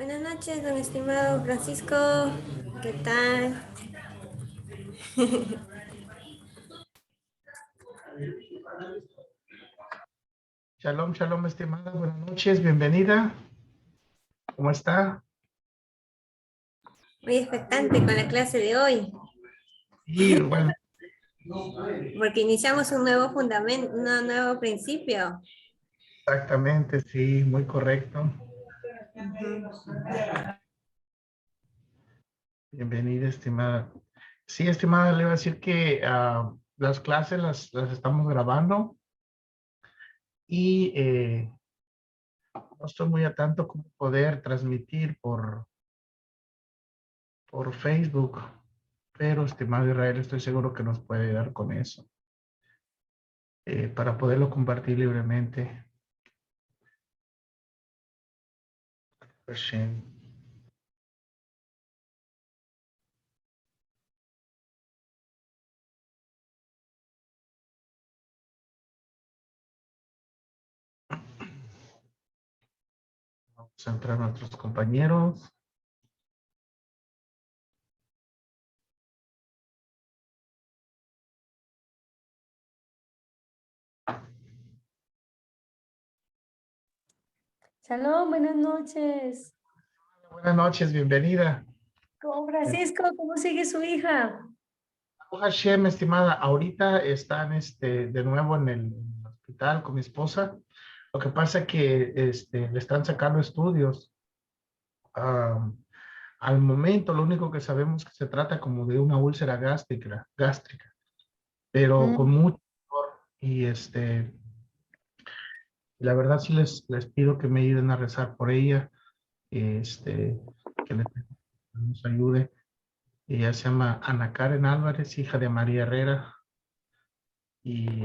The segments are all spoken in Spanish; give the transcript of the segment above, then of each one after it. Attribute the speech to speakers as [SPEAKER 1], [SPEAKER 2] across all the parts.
[SPEAKER 1] Buenas noches, don estimado Francisco. ¿Qué tal?
[SPEAKER 2] Shalom, shalom, estimada. Buenas noches, bienvenida. ¿Cómo está?
[SPEAKER 1] Muy expectante con la clase de hoy,
[SPEAKER 2] Y bueno,
[SPEAKER 1] porque iniciamos un nuevo fundamento, un nuevo principio.
[SPEAKER 2] exactamente, sí, muy correcto. Bienvenida, estimada. Sí, estimada, le iba a decir que las clases las estamos grabando y no estoy muy a tanto como poder transmitir por Facebook, pero, estimado Israel, estoy seguro que nos puede ayudar con eso, para poderlo compartir libremente. Hashem. Vamos a entrar a nuestros compañeros.
[SPEAKER 3] Shalom, buenas noches.
[SPEAKER 2] Buenas noches, bienvenida.
[SPEAKER 3] ¿Cómo Francisco? ¿Cómo sigue su hija?
[SPEAKER 2] Hashem, estimada, ahorita están de nuevo en el hospital con mi esposa. Lo que pasa es que le están sacando estudios. Am, Al momento, lo único que sabemos es que se trata como de una úlcera gástrica, pero con
[SPEAKER 3] Mm,
[SPEAKER 2] mucho dolor. Y la verdad sí les pido que me ayuden a rezar por ella, que nos ayude. Ella se llama Ana Karen Álvarez, hija de María Herrera. Y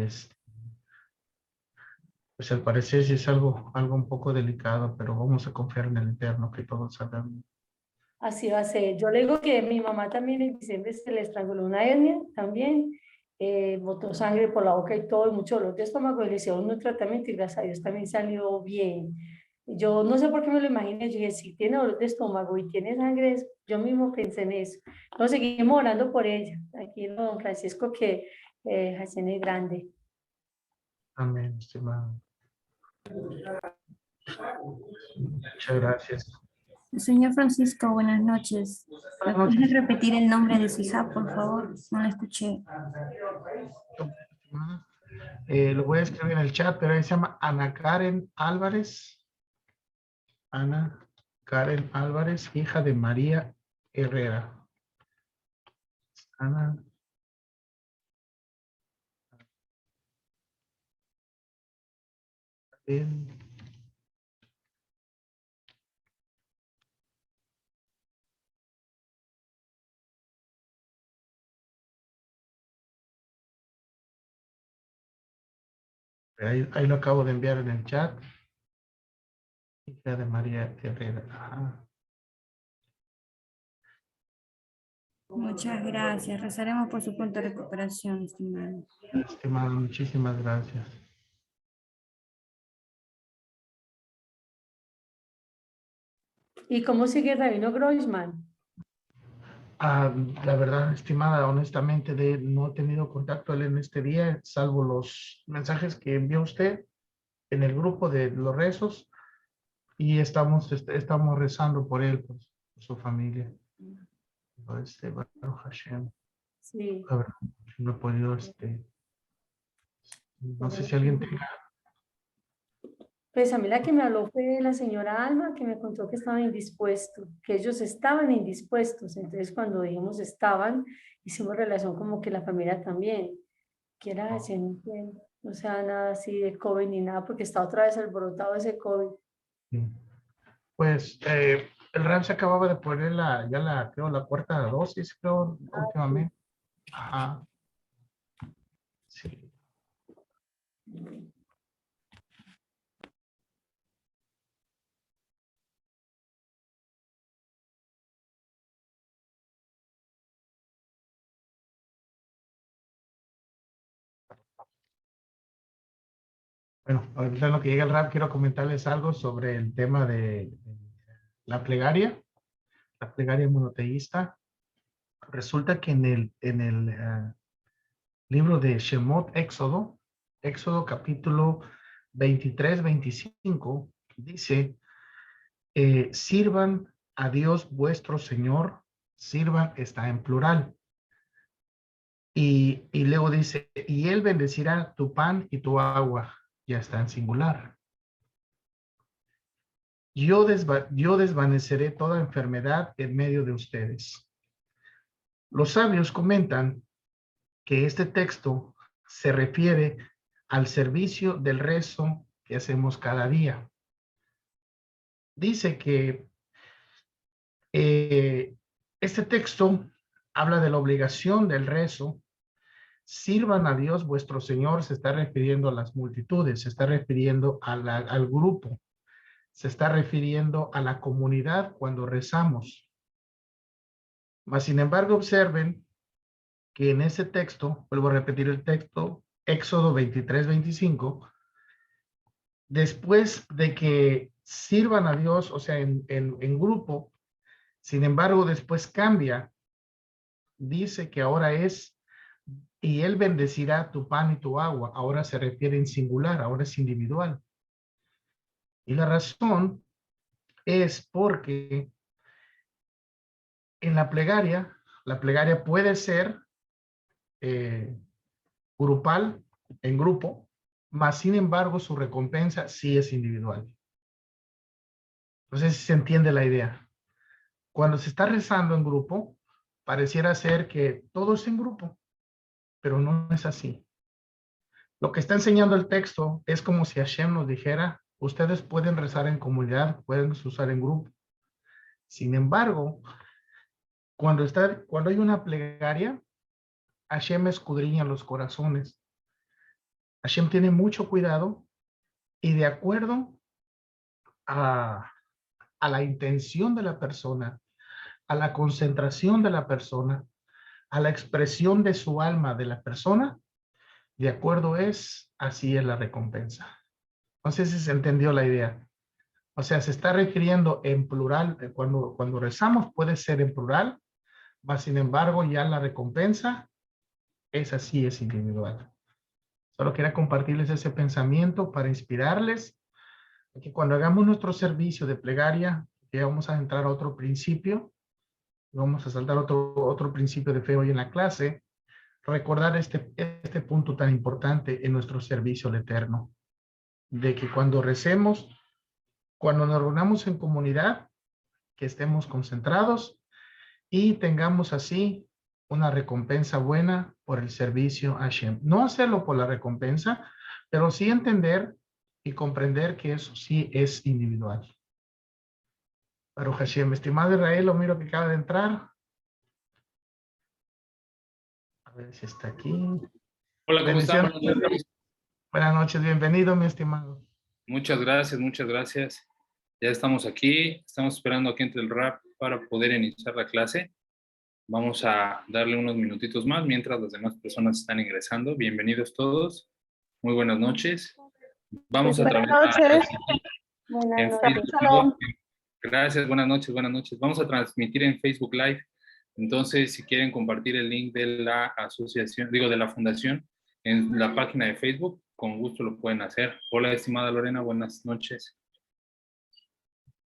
[SPEAKER 2] pues al parecer sí es algo un poco delicado, pero vamos a confiar en el Eterno que todo salga bien.
[SPEAKER 3] así va a ser. Yo le digo que mi mamá también en diciembre se le estranguló una hernia también, botó sangre por la boca y todo, y mucho dolor de estómago, y le hicieron un tratamiento y gracias a Dios también salió bien. Yo no sé por qué me lo imaginé, yo dije, si tiene dolor de estómago y tiene sangre, yo mismo pensé en eso. Entonces seguimos orando por ella. Aquí don Francisco que Hashem es grande.
[SPEAKER 2] Amén, estimado. Muchas gracias.
[SPEAKER 4] Señor Francisco, buenas noches. ¿Me
[SPEAKER 2] Buenas
[SPEAKER 4] puede
[SPEAKER 2] noches.
[SPEAKER 4] repetir el nombre de su hija, por favor? No la escuché.
[SPEAKER 2] Estimada. Lo voy a escribir en el chat, pero ella se llama Ana Karen Álvarez. Ana Karen Álvarez, hija de María Herrera. Ana. Karen. Ahí lo acabo de enviar en el chat. Hija de María Herrera. Ajá.
[SPEAKER 4] Muchas gracias. Rezaremos por su pronta recuperación, estimado.
[SPEAKER 2] Estimado, muchísimas gracias.
[SPEAKER 3] ¿Y cómo sigue el Rabino Groisman?
[SPEAKER 2] La verdad, estimada, honestamente, no he tenido contacto él en este día, salvo los mensajes que envió usted en el grupo de los rezos, y estamos rezando por él, por su familia. Baruch Hashem.
[SPEAKER 3] Sí.
[SPEAKER 2] La verdad, no he podido, no sé si alguien tenga.
[SPEAKER 3] Pues a mí la que me habló fue la señora Alma, que me contó que estaban indispuestos, que ellos estaban indispuestos. Entonces, cuando dijimos estaban, hicimos relación como que la familia también, que era así, no entiendo. O sea, nada así de COVID ni nada, porque está otra vez alborotado ese COVID.
[SPEAKER 2] Sí. Pues el RAM se acababa de poner creo, la cuarta dosis, creo, últimamente. Ajá, sí. Bueno, ahorita en lo que llega el rap, quiero comentarles algo sobre el tema de la plegaria monoteísta, resulta que en el libro de Shemot, Éxodo capítulo 23, 25, dice, sirvan a Dios vuestro Señor, sirvan está en plural. Y luego dice, y Él bendecirá tu pan y tu agua, ya está en singular. Yo desvaneceré toda enfermedad en medio de ustedes. Los sabios comentan que este texto se refiere al servicio del rezo que hacemos cada día. Dice que este texto habla de la obligación del rezo. Sirvan a Dios vuestro Señor, se está refiriendo a las multitudes, se está refiriendo al grupo, se está refiriendo a la comunidad cuando rezamos. Mas, sin embargo, observen que en ese texto, vuelvo a repetir el texto, Éxodo 23, 25, después de que sirvan a Dios, o sea, en grupo, sin embargo, después cambia, dice que ahora es, y Él bendecirá tu pan y tu agua, ahora se refiere en singular, ahora es individual. Y la razón es porque en la plegaria puede ser grupal, en grupo, mas sin embargo su recompensa sí es individual. No sé si se entiende la idea. Cuando se está rezando en grupo, pareciera ser que todo es en grupo, pero no es así. Lo que está enseñando el texto es como si Hashem nos dijera, ustedes pueden rezar en comunidad, pueden usar en grupo. Sin embargo, cuando hay una plegaria, Hashem escudriña los corazones. Hashem tiene mucho cuidado y de acuerdo a, a la intención de la persona, a la concentración de la persona, a la expresión de su alma de la persona, de acuerdo así es la recompensa. No sé si se entendió la idea. O sea, se está refiriendo en plural, cuando rezamos puede ser en plural, mas sin embargo ya la recompensa es así, es individual. Solo quería compartirles ese pensamiento para inspirarles que cuando hagamos nuestro servicio de plegaria, ya vamos a entrar a otro principio, vamos a saltar otro principio de fe hoy en la clase, recordar este punto tan importante en nuestro servicio al Eterno, de que cuando recemos, cuando nos reunamos en comunidad, que estemos concentrados y tengamos así una recompensa buena por el servicio a Hashem. No hacerlo por la recompensa, pero sí entender y comprender que eso sí es individual. Baruch Hashem, estimado Israel, lo miro que acaba de entrar. A ver si está aquí.
[SPEAKER 5] Hola, ¿cómo están?
[SPEAKER 2] Bendiciones.
[SPEAKER 5] Buenas noches.
[SPEAKER 2] Buenas noches, bienvenido, mi estimado.
[SPEAKER 5] Muchas gracias, muchas gracias. Ya estamos aquí, estamos esperando aquí entre el rap para poder iniciar la clase. Vamos a darle unos minutitos más mientras las demás personas están ingresando. Bienvenidos todos. Muy buenas noches. Vamos a
[SPEAKER 3] Buenas
[SPEAKER 5] trabajar
[SPEAKER 3] noches.
[SPEAKER 5] en
[SPEAKER 3] Buenas noches.
[SPEAKER 5] Facebook.
[SPEAKER 3] Shalom.
[SPEAKER 5] Gracias, buenas noches, buenas noches. Vamos a transmitir en Facebook Live. Entonces, si quieren compartir el link de la asociación, de la fundación, en la página de Facebook, con gusto lo pueden hacer. Hola, estimada Lorena, buenas noches.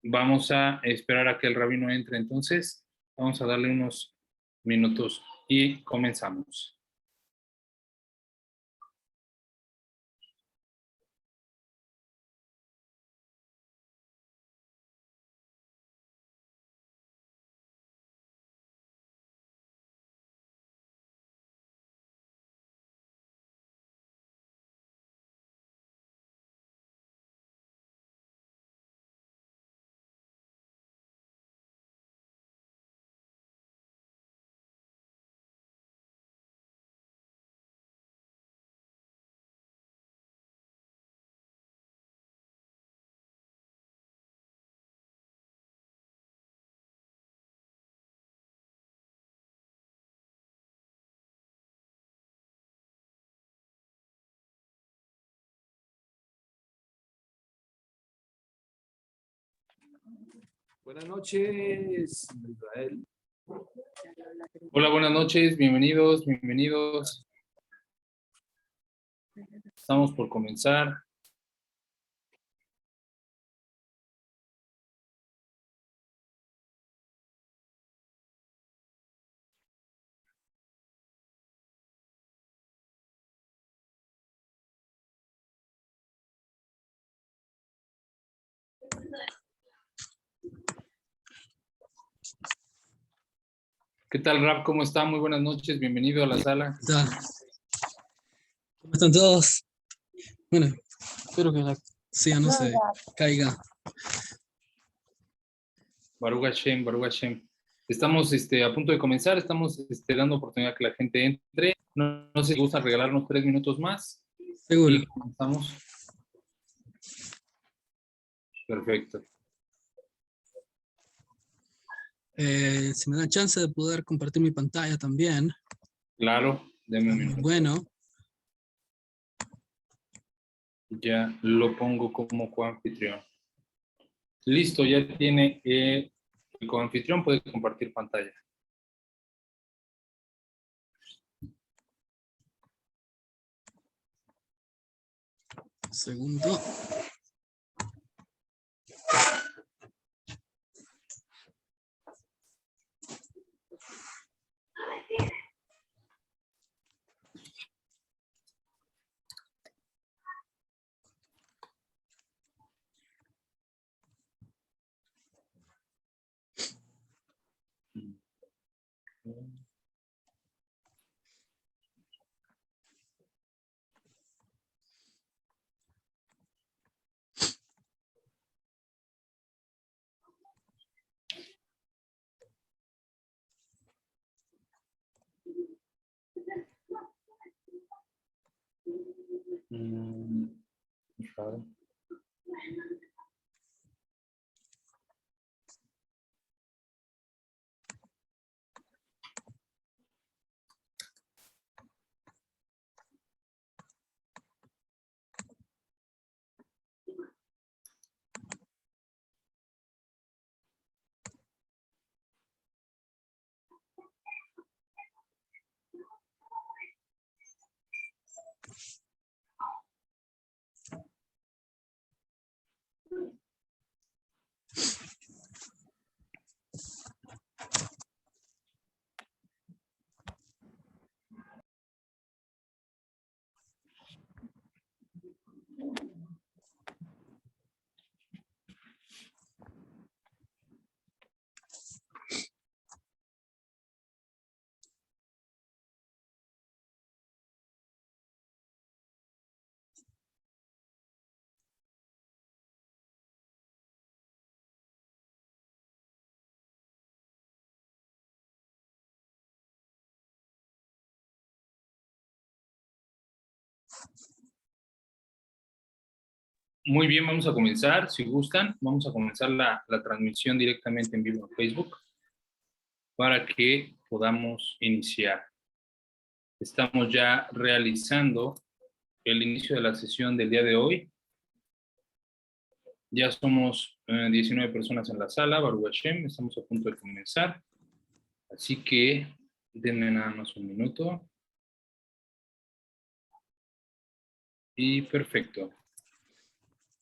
[SPEAKER 5] Vamos a esperar a que el rabino entre, entonces vamos a darle unos minutos y comenzamos.
[SPEAKER 6] Buenas noches, Israel.
[SPEAKER 5] Hola, buenas noches, bienvenidos, bienvenidos. Estamos por comenzar. ¿Qué tal, Rap? ¿Cómo está? Muy buenas noches, bienvenido a la sala.
[SPEAKER 7] ¿Qué tal? ¿Cómo están todos? Bueno, espero que la silla no se caiga.
[SPEAKER 5] Baruch Hashem, Baruch Hashem. Estamos a punto de comenzar, estamos dando oportunidad a que la gente entre. No sé si gustan regalarnos 3 minutos más.
[SPEAKER 7] Seguro.
[SPEAKER 5] Y comenzamos. Perfecto.
[SPEAKER 7] Si me da chance de poder compartir mi pantalla también.
[SPEAKER 5] Claro, denme un minuto.
[SPEAKER 7] Bueno,
[SPEAKER 5] Ya lo pongo como coanfitrión. Listo, ya tiene el coanfitrión, puede compartir pantalla.
[SPEAKER 7] segundo.
[SPEAKER 5] Raro. Muy bien, vamos a comenzar. Si gustan, vamos a comenzar la transmisión directamente en vivo en Facebook para que podamos iniciar. Estamos ya realizando el inicio de la sesión del día de hoy. Ya somos 19 personas en la sala, Baruch Hashem, estamos a punto de comenzar. Así que denme nada más un minuto. Y perfecto.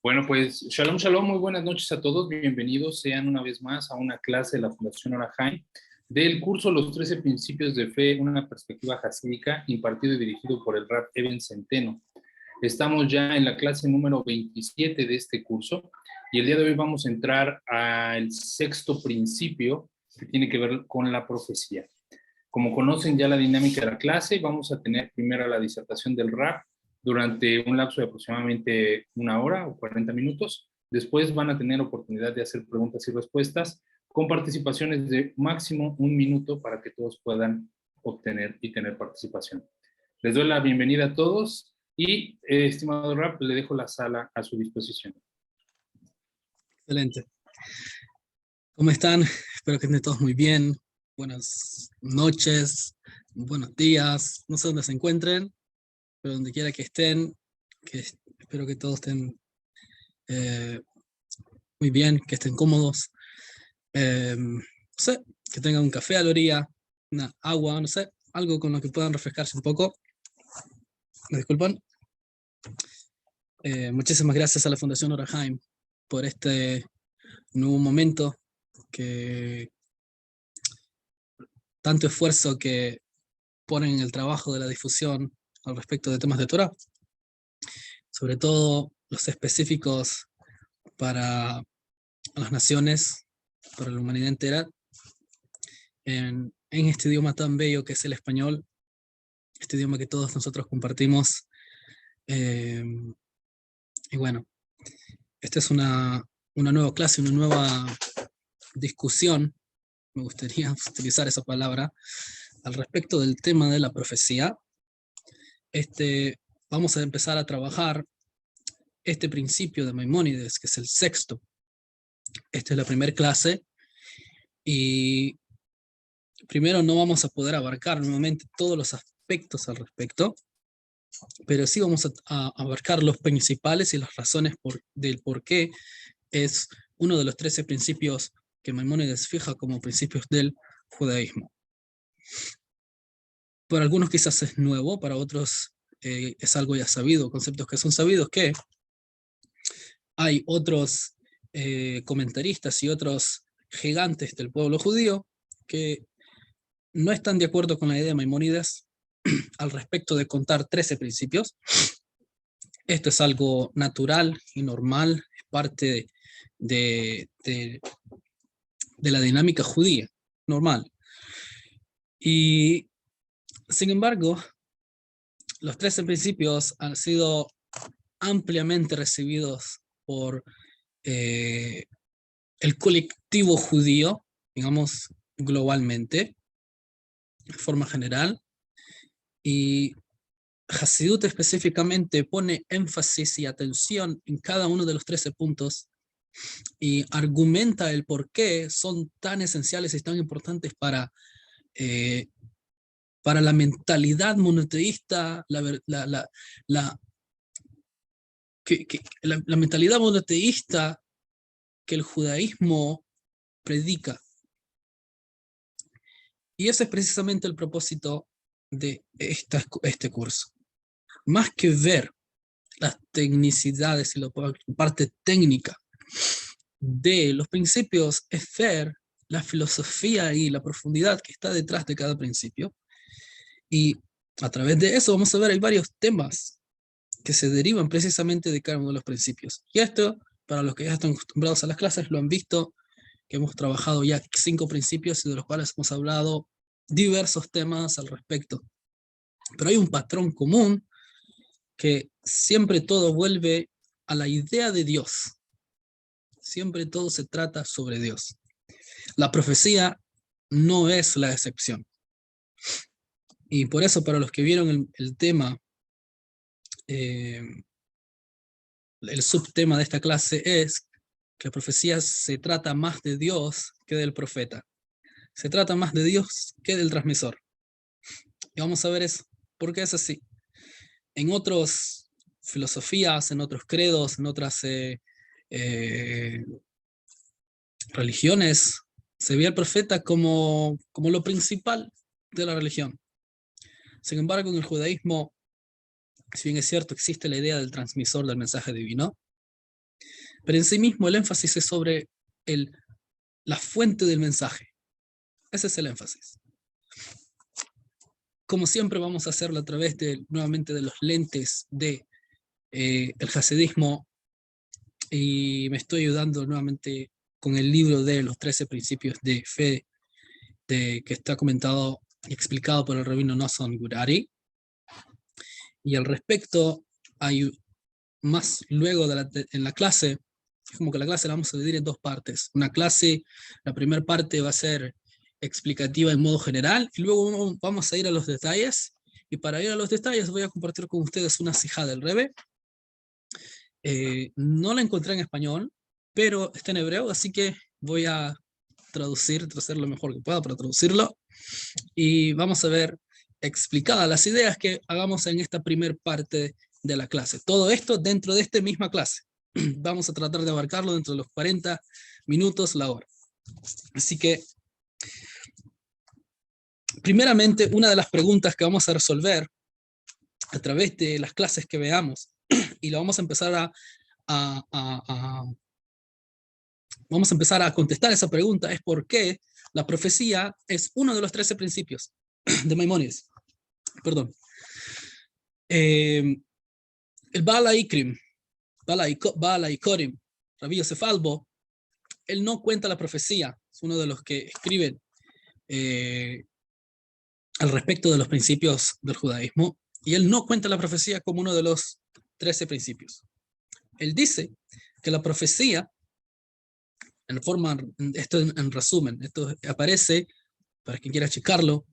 [SPEAKER 5] Bueno, pues Shalom, Shalom, muy buenas noches a todos. Bienvenidos sean una vez más a una clase de la Fundación Orahaim del curso Los 13 Principios de Fe, una perspectiva hasídica, impartido y dirigido por el Rab Eben Centeno. Estamos ya en la clase número 27 de este curso y el día de hoy vamos a entrar al 6º principio que tiene que ver con la profecía. Como conocen ya la dinámica de la clase, vamos a tener primero la disertación del Rab durante un lapso de aproximadamente 1 hora o 40 minutos. Después van a tener oportunidad de hacer preguntas y respuestas con participaciones de máximo 1 minuto para que todos puedan obtener y tener participación. Les doy la bienvenida a todos y, estimado Rab, le dejo la sala a su disposición.
[SPEAKER 7] Excelente. ¿Cómo están? Espero que estén todos muy bien. Buenas noches, buenos días. No sé dónde se encuentren, pero donde quiera que estén, espero que todos estén muy bien, que estén cómodos. no sé, que tengan un café a la orilla, una agua, no sé, algo con lo que puedan refrescarse un poco. ¿Me disculpan? Muchísimas gracias a la Fundación Orahaim por este nuevo momento, que tanto esfuerzo que ponen en el trabajo de la difusión al respecto de temas de Torah, sobre todo los específicos para las naciones, para la humanidad entera, en este idioma tan bello que es el español, este idioma que todos nosotros compartimos. Y bueno, esta es una nueva clase, una nueva discusión, me gustaría utilizar esa palabra, al respecto del tema de la profecía. Vamos a empezar a trabajar este principio de Maimónides, que es el sexto. Esta es la primera clase, y primero no vamos a poder abarcar nuevamente todos los aspectos al respecto, pero sí vamos a abarcar los principales y las razones del por qué es uno de los 13 principios que Maimónides fija como principios del judaísmo. Para algunos quizás es nuevo, para otros es algo ya sabido, conceptos que son sabidos, que hay otros comentaristas y otros gigantes del pueblo judío que no están de acuerdo con la idea de Maimónides al respecto de contar 13 principios. Esto es algo natural y normal, es parte de la dinámica judía, normal. Y sin embargo, los 13 principios han sido ampliamente recibidos por el colectivo judío, digamos, globalmente, de forma general, y Hasidut específicamente pone énfasis y atención en cada uno de los 13 puntos y argumenta el por qué son tan esenciales y tan importantes para la mentalidad monoteísta, la mentalidad monoteísta que el judaísmo predica. Y ese es precisamente el propósito de este curso. Más que ver las tecnicidades y la parte técnica de los principios, es ver la filosofía y la profundidad que está detrás de cada principio. Y a través de eso vamos a ver, hay varios temas que se derivan precisamente de cada uno de los principios. Y esto, para los que ya están acostumbrados a las clases, lo han visto, que hemos trabajado ya 5 principios y de los cuales hemos hablado diversos temas al respecto. Pero hay un patrón común, que siempre todo vuelve a la idea de Dios. Siempre todo se trata sobre Dios. La profecía no es la excepción. Y por eso, para los que vieron el tema, el subtema de esta clase es que la profecía se trata más de Dios que del profeta. Se trata más de Dios que del transmisor. Y vamos a ver eso. ¿Por qué es así? En otras filosofías, en otros credos, en otras religiones, se ve al profeta como lo principal de la religión. Sin embargo, en el judaísmo, si bien es cierto, existe la idea del transmisor del mensaje divino, pero en sí mismo el énfasis es sobre la fuente del mensaje. Ese es el énfasis. Como siempre vamos a hacerlo a través nuevamente de los lentes de el hasidismo, y me estoy ayudando nuevamente con el libro de los 13 principios de fe que está comentado y explicado por el rabino Nosson Gurari. Y al respecto hay más luego en la clase, es como que la clase la vamos a dividir en 2 partes. Una clase, la primera parte va a ser explicativa en modo general, y luego vamos a ir a los detalles, y para ir a los detalles voy a compartir con ustedes una sijá del Rebbe. No la encontré en español, pero está en hebreo, así que voy a hacer lo mejor que pueda para traducirlo, y vamos a ver explicadas las ideas que hagamos en esta primera parte de la clase. Todo esto dentro de esta misma clase. Vamos a tratar de abarcarlo dentro de los 40 minutos la hora. Así que, primeramente, una de las preguntas que vamos a resolver a través de las clases que veamos, y lo vamos a empezar vamos a empezar a contestar esa pregunta, es por qué la profecía es uno de los 13 principios de Maimónides. Perdón. El Baal HaIkrim, Baal HaIkorim, Rabbi Yosef Albo, él no cuenta la profecía, es uno de los que escriben al respecto de los principios del judaísmo, y él no cuenta la profecía como uno de los 13 principios. Él dice que la profecía, esto en resumen, esto aparece, para quien quiera checarlo,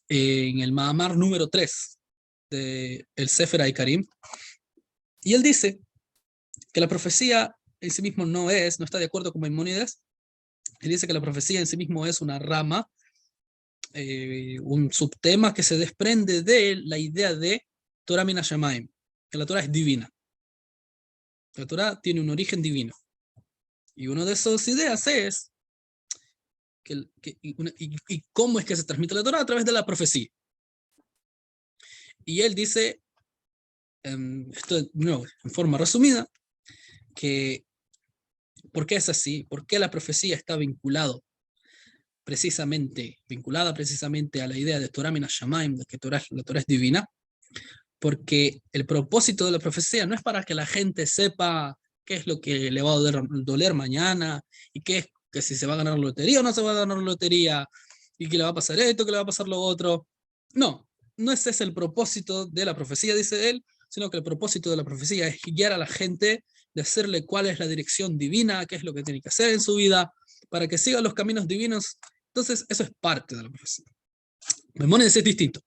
[SPEAKER 7] en el Mahamar número 3 del Sefer HaIkarim, y él dice que la profecía en sí mismo no está de acuerdo con Maimónides. Él dice que la profecía en sí mismo es una rama, un subtema que se desprende de la idea de Torah min hashamayim, que la Torah es divina. La Torah tiene un origen divino. Y una de esas ideas es y cómo es que se transmite la Torah a través de la profecía. Y él dice, esto no, en forma resumida, que ¿por qué es así? ¿Por qué la profecía está vinculada precisamente a la idea de Torah min hashamayim, de que la Torah es divina? Porque el propósito de la profecía no es para que la gente sepa qué es lo que le va a doler mañana, y que si se va a ganar la lotería o no se va a ganar la lotería, y que le va a pasar esto, que le va a pasar lo otro. No ese es el propósito de la profecía, dice él, sino que el propósito de la profecía es guiar a la gente, decirle cuál es la dirección divina, qué es lo que tiene que hacer en su vida, para que siga los caminos divinos. Entonces, eso es parte de la profecía. Maimónides es distinto.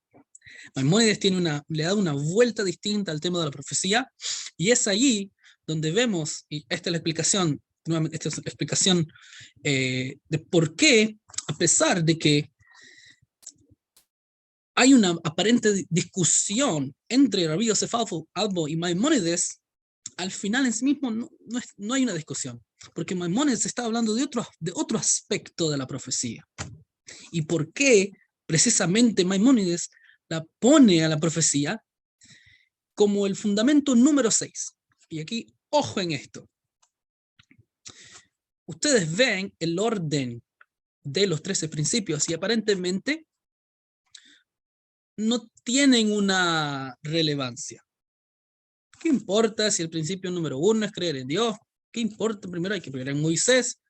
[SPEAKER 7] Maimónides le da una vuelta distinta al tema de la profecía, y es allí donde vemos, y esta es la explicación, nuevamente, esta es la explicación de por qué, a pesar de que hay una aparente discusión entre Rabbi Yosef Albo y Maimónides, al final en sí mismo no hay una discusión, porque Maimónides está hablando de otro aspecto de la profecía. ¿Y por qué precisamente Maimónides la pone a la profecía como el fundamento número 6? Y aquí, ojo en esto. Ustedes ven el orden de los 13 principios y aparentemente no tienen una relevancia. ¿Qué importa si el principio número 1 es creer en Dios? ¿Qué importa? Primero hay que creer en Moisés.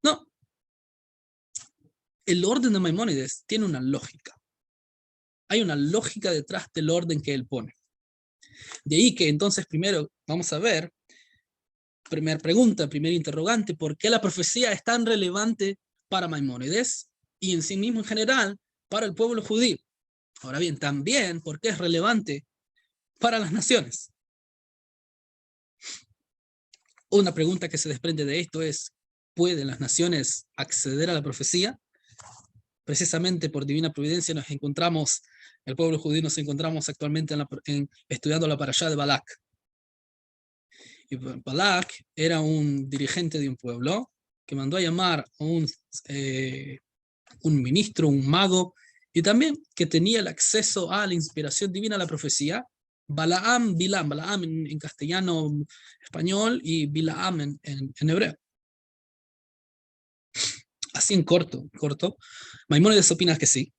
[SPEAKER 7] No. El orden de Maimónides tiene una lógica. Hay una lógica detrás del orden que él pone. De ahí que entonces primero vamos a ver, primera pregunta, primer interrogante, ¿por qué la profecía es tan relevante para Maimónides y en sí mismo en general para el pueblo judío? Ahora bien, también, ¿por qué es relevante para las naciones? Una pregunta que se desprende de esto es, ¿pueden las naciones acceder a la profecía? Precisamente por divina providencia el pueblo judío nos encontramos actualmente estudiando la parashá de Balak. Y Balak era un dirigente de un pueblo que mandó a llamar a un ministro, un mago, y también que tenía el acceso a la inspiración divina, a la profecía, Balaam en castellano, español, y Bilaam en hebreo. Así en corto. Maimónides opina que sí.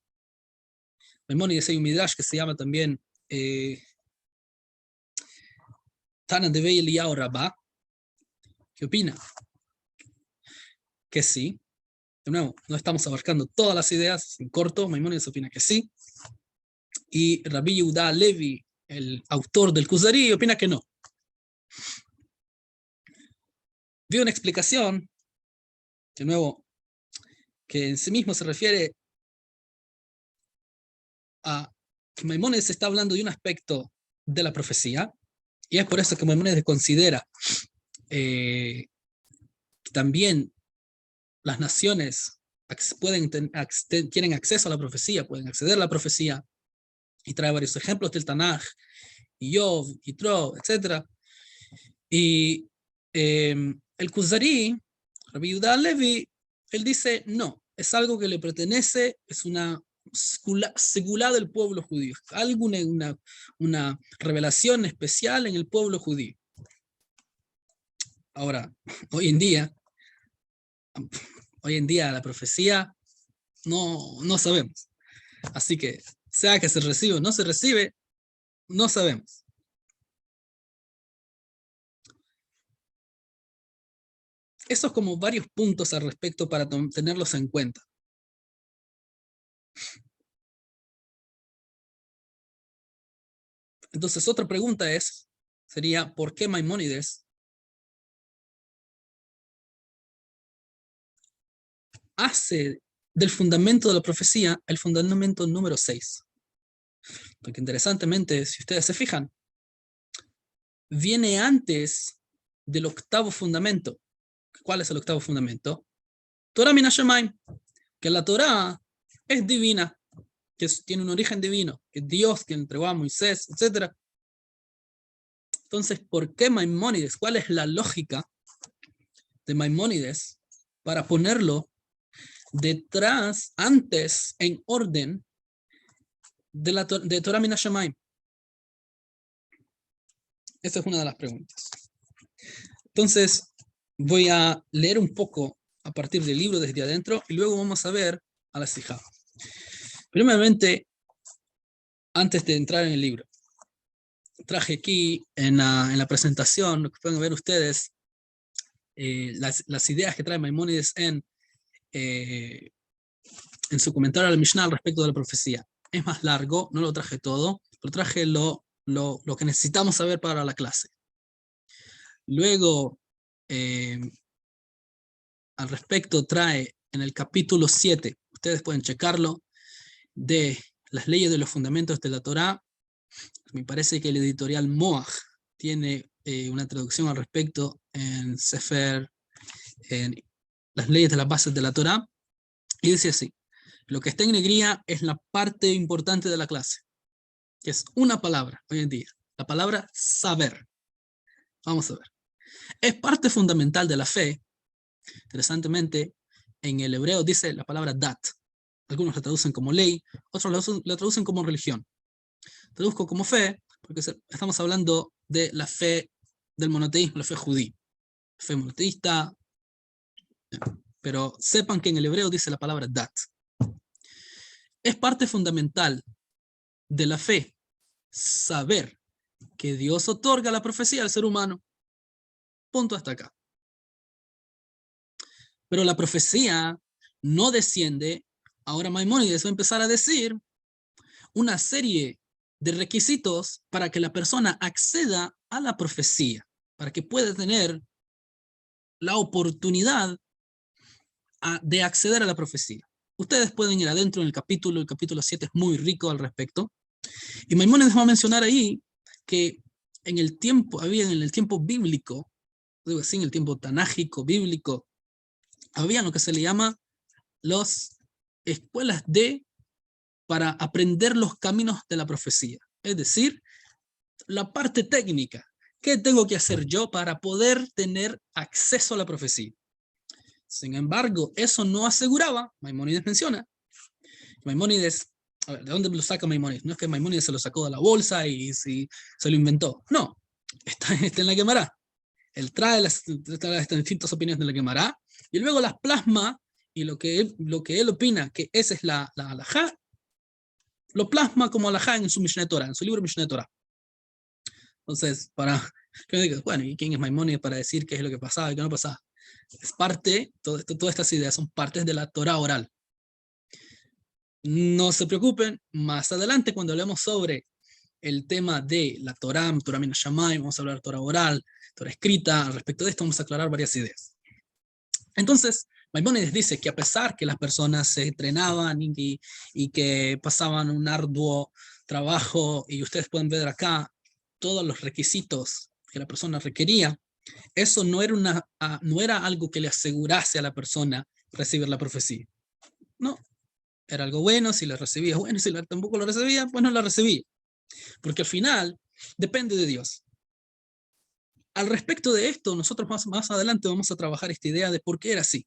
[SPEAKER 7] Maimónides hay un midrash que se llama también Tana de Eliyahu Rabá, que opina que sí. De nuevo, no estamos abarcando todas las ideas, en corto, Maimónides opina que sí. Y Rabbi Yehuda Levi, el autor del Kuzari, opina que no. Vi una explicación, de nuevo, que en sí mismo se refiere a que Maimónides está hablando de un aspecto de la profecía, y es por eso que Maimónides considera que también las naciones tienen acceso a la profecía, pueden acceder a la profecía, y trae varios ejemplos del Tanaj, y Yov, y Tro, etc. Y el Kuzari, Rabbi Yehuda Levi, Él dice, no, es algo que le pertenece, es una segulá del pueblo judío, algo, una revelación especial en el pueblo judío. Ahora, hoy en día la profecía no sabemos. Así que, sea que se recibe o no se recibe, no sabemos. Esos como varios puntos al respecto para tenerlos en cuenta. Entonces, otra pregunta sería, ¿por qué Maimónides hace del fundamento de la profecía el fundamento número 6? Porque interesantemente, si ustedes se fijan, viene antes del octavo fundamento. ¿Cuál es el octavo fundamento? Torah min hashamayim, que la Torah es divina, que tiene un origen divino, que es Dios quien entregó a Moisés, etc. Entonces, ¿por qué Maimónides? ¿Cuál es la lógica de Maimónides para ponerlo detrás, antes, en orden de Torah min hashamayim? Esa es una de las preguntas. Entonces, voy a leer un poco a partir del libro desde adentro y luego vamos a ver a la sijá. Primeramente, antes de entrar en el libro, traje aquí en la presentación, lo que pueden ver ustedes, las ideas que trae Maimónides en su comentario al Mishnah al respecto de la profecía. Es más largo, no lo traje todo, pero traje lo que necesitamos saber para la clase. Luego, al respecto trae en el capítulo 7, ustedes pueden checarlo, de las leyes de los fundamentos de la Torá. Me parece que el editorial Moaj tiene una traducción al respecto en Sefer, en las leyes de las bases de la Torá, y dice así: lo que está en negría es la parte importante de la clase, que es una palabra hoy en día, la palabra saber. Vamos a ver. Es parte fundamental de la fe. Interesantemente, en el hebreo dice la palabra dat. Algunos la traducen como ley, otros la traducen como religión. Traduzco como fe, porque estamos hablando de la fe del monoteísmo, la fe judía. Fe monoteísta, pero sepan que en el hebreo dice la palabra dat. Es parte fundamental de la fe saber que Dios otorga la profecía al ser humano. Punto hasta acá. Pero la profecía no desciende. Ahora Maimónides va a empezar a decir una serie de requisitos para que la persona acceda a la profecía, para que pueda tener la oportunidad de acceder a la profecía. Ustedes pueden ir adentro en el capítulo 7 es muy rico al respecto. Y Maimónides va a mencionar ahí que en el tiempo bíblico, digo así, en el tiempo tanágico, bíblico, había lo que se le llama las escuelas para aprender los caminos de la profecía. Es decir, la parte técnica. ¿Qué tengo que hacer yo para poder tener acceso a la profecía? Sin embargo, eso no aseguraba, Maimónides menciona. Maimónides, a ver, ¿de dónde lo saca Maimónides? No es que Maimónides se lo sacó de la bolsa y se lo inventó. No, está en la Guemará. Él trae las distintas opiniones de la Guemará y luego las plasma, y lo que él opina que esa es la halajá, lo plasma como halajá en su Mishneh Torah, en su libro Mishneh Torah. Entonces, que me digas, bueno, ¿y quién es Maimónides para decir qué es lo que pasaba y qué no pasaba? Es parte, todas estas ideas son partes de la Torah oral. No se preocupen, más adelante cuando hablemos sobre el tema de la Torah min hashamayim, vamos a hablar de Torah oral, Torah escrita, al respecto de esto vamos a aclarar varias ideas. Entonces, Maimónides dice que a pesar que las personas se entrenaban y que pasaban un arduo trabajo, y ustedes pueden ver acá todos los requisitos que la persona requería, eso no era algo que le asegurase a la persona recibir la profecía. No, era algo bueno, si la recibía, bueno, si tampoco lo recibía, pues no la recibía. Porque al final depende de Dios. Al respecto de esto, nosotros más adelante vamos a trabajar esta idea de por qué era así.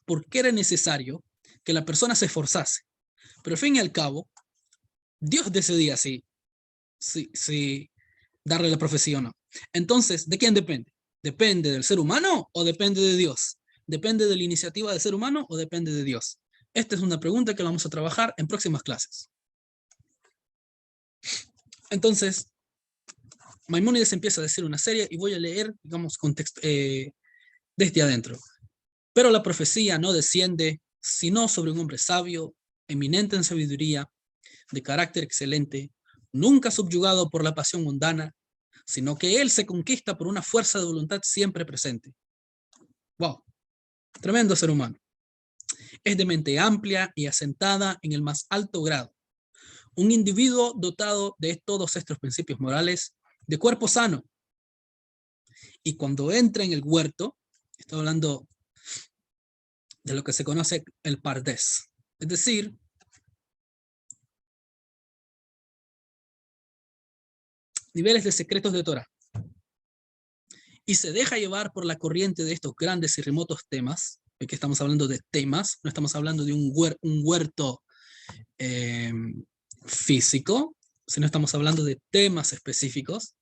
[SPEAKER 7] porque era necesario que la persona se esforzase. Pero al fin y al cabo, Dios decidía si darle la profecía o no. Entonces, ¿de quién depende? ¿Depende del ser humano o depende de Dios? ¿Depende de la iniciativa del ser humano o depende de Dios? Esta es una pregunta que vamos a trabajar en próximas clases. Entonces, Maimónides empieza a decir una serie y voy a leer, digamos, desde adentro. Pero la profecía no desciende sino sobre un hombre sabio, eminente en sabiduría, de carácter excelente, nunca subyugado por la pasión mundana, sino que él se conquista por una fuerza de voluntad siempre presente. ¡Wow! Tremendo ser humano. Es de mente amplia y asentada en el más alto grado. Un individuo dotado de todos estos principios morales, de cuerpo sano. Y cuando entra en el huerto, estoy hablando de lo que se conoce el pardés, es decir, niveles de secretos de Torah, y se deja llevar por la corriente de estos grandes y remotos temas, porque estamos hablando de temas, no estamos hablando de un huerto físico, sino estamos hablando de temas específicos,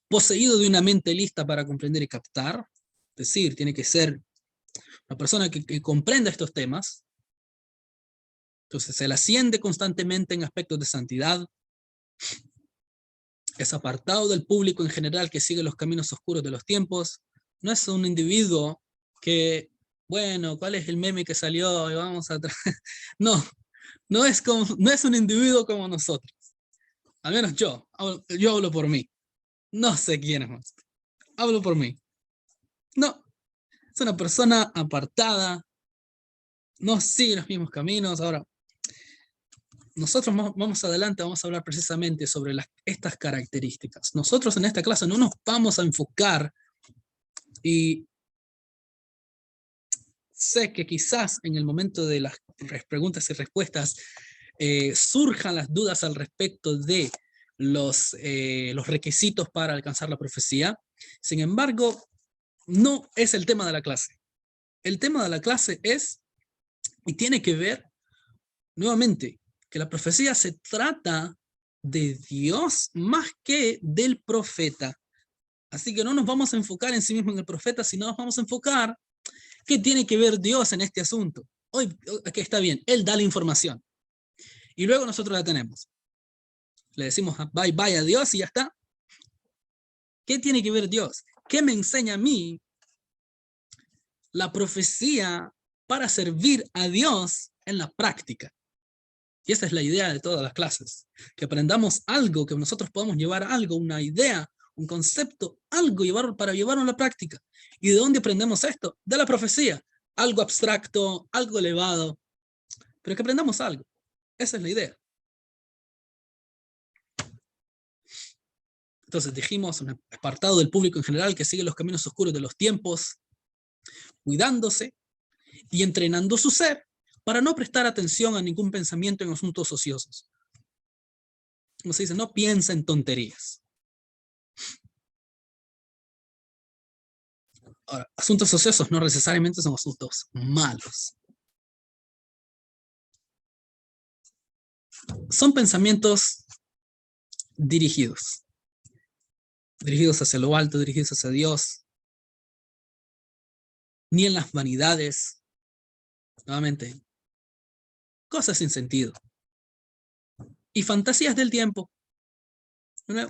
[SPEAKER 7] poseído de una mente lista para comprender y captar, es decir, tiene que ser una persona que comprenda estos temas. Entonces se le asciende constantemente en aspectos de santidad, es apartado del público en general que sigue los caminos oscuros de los tiempos, no es un individuo que, bueno, ¿cuál es el meme que salió? Y vamos a no es un individuo como nosotros, al menos yo hablo por mí, no sé quién es más, hablo por mí, no, es una persona apartada, no sigue los mismos caminos. Ahora, nosotros vamos adelante, vamos a hablar precisamente sobre estas características. Nosotros en esta clase no nos vamos a enfocar, y sé que quizás en el momento de las preguntas y respuestas surjan las dudas al respecto de los requisitos para alcanzar la profecía. Sin embargo, no es el tema de la clase. El tema de la clase es, y tiene que ver, nuevamente, que la profecía se trata de Dios más que del profeta. Así que no nos vamos a enfocar en sí mismo en el profeta, sino nos vamos a enfocar qué tiene que ver Dios en este asunto. Hoy, aquí está bien, Él da la información. Y luego nosotros la tenemos. Le decimos bye bye a Dios y ya está. ¿Qué tiene que ver Dios? ¿Qué me enseña a mí la profecía para servir a Dios en la práctica? Y esa es la idea de todas las clases, que aprendamos algo, que nosotros podamos llevar algo, una idea, un concepto, algo para llevarlo a la práctica. ¿Y de dónde aprendemos esto? De la profecía. Algo abstracto, algo elevado, pero que aprendamos algo. Esa es la idea. Entonces dijimos, un apartado del público en general que sigue los caminos oscuros de los tiempos, cuidándose y entrenando su ser para no prestar atención a ningún pensamiento en asuntos ociosos. Como se dice, no piensa en tonterías. Ahora, asuntos ociosos no necesariamente son asuntos malos. Son pensamientos dirigidos hacia lo alto, dirigidos hacia Dios, ni en las vanidades, nuevamente, cosas sin sentido. Y fantasías del tiempo. No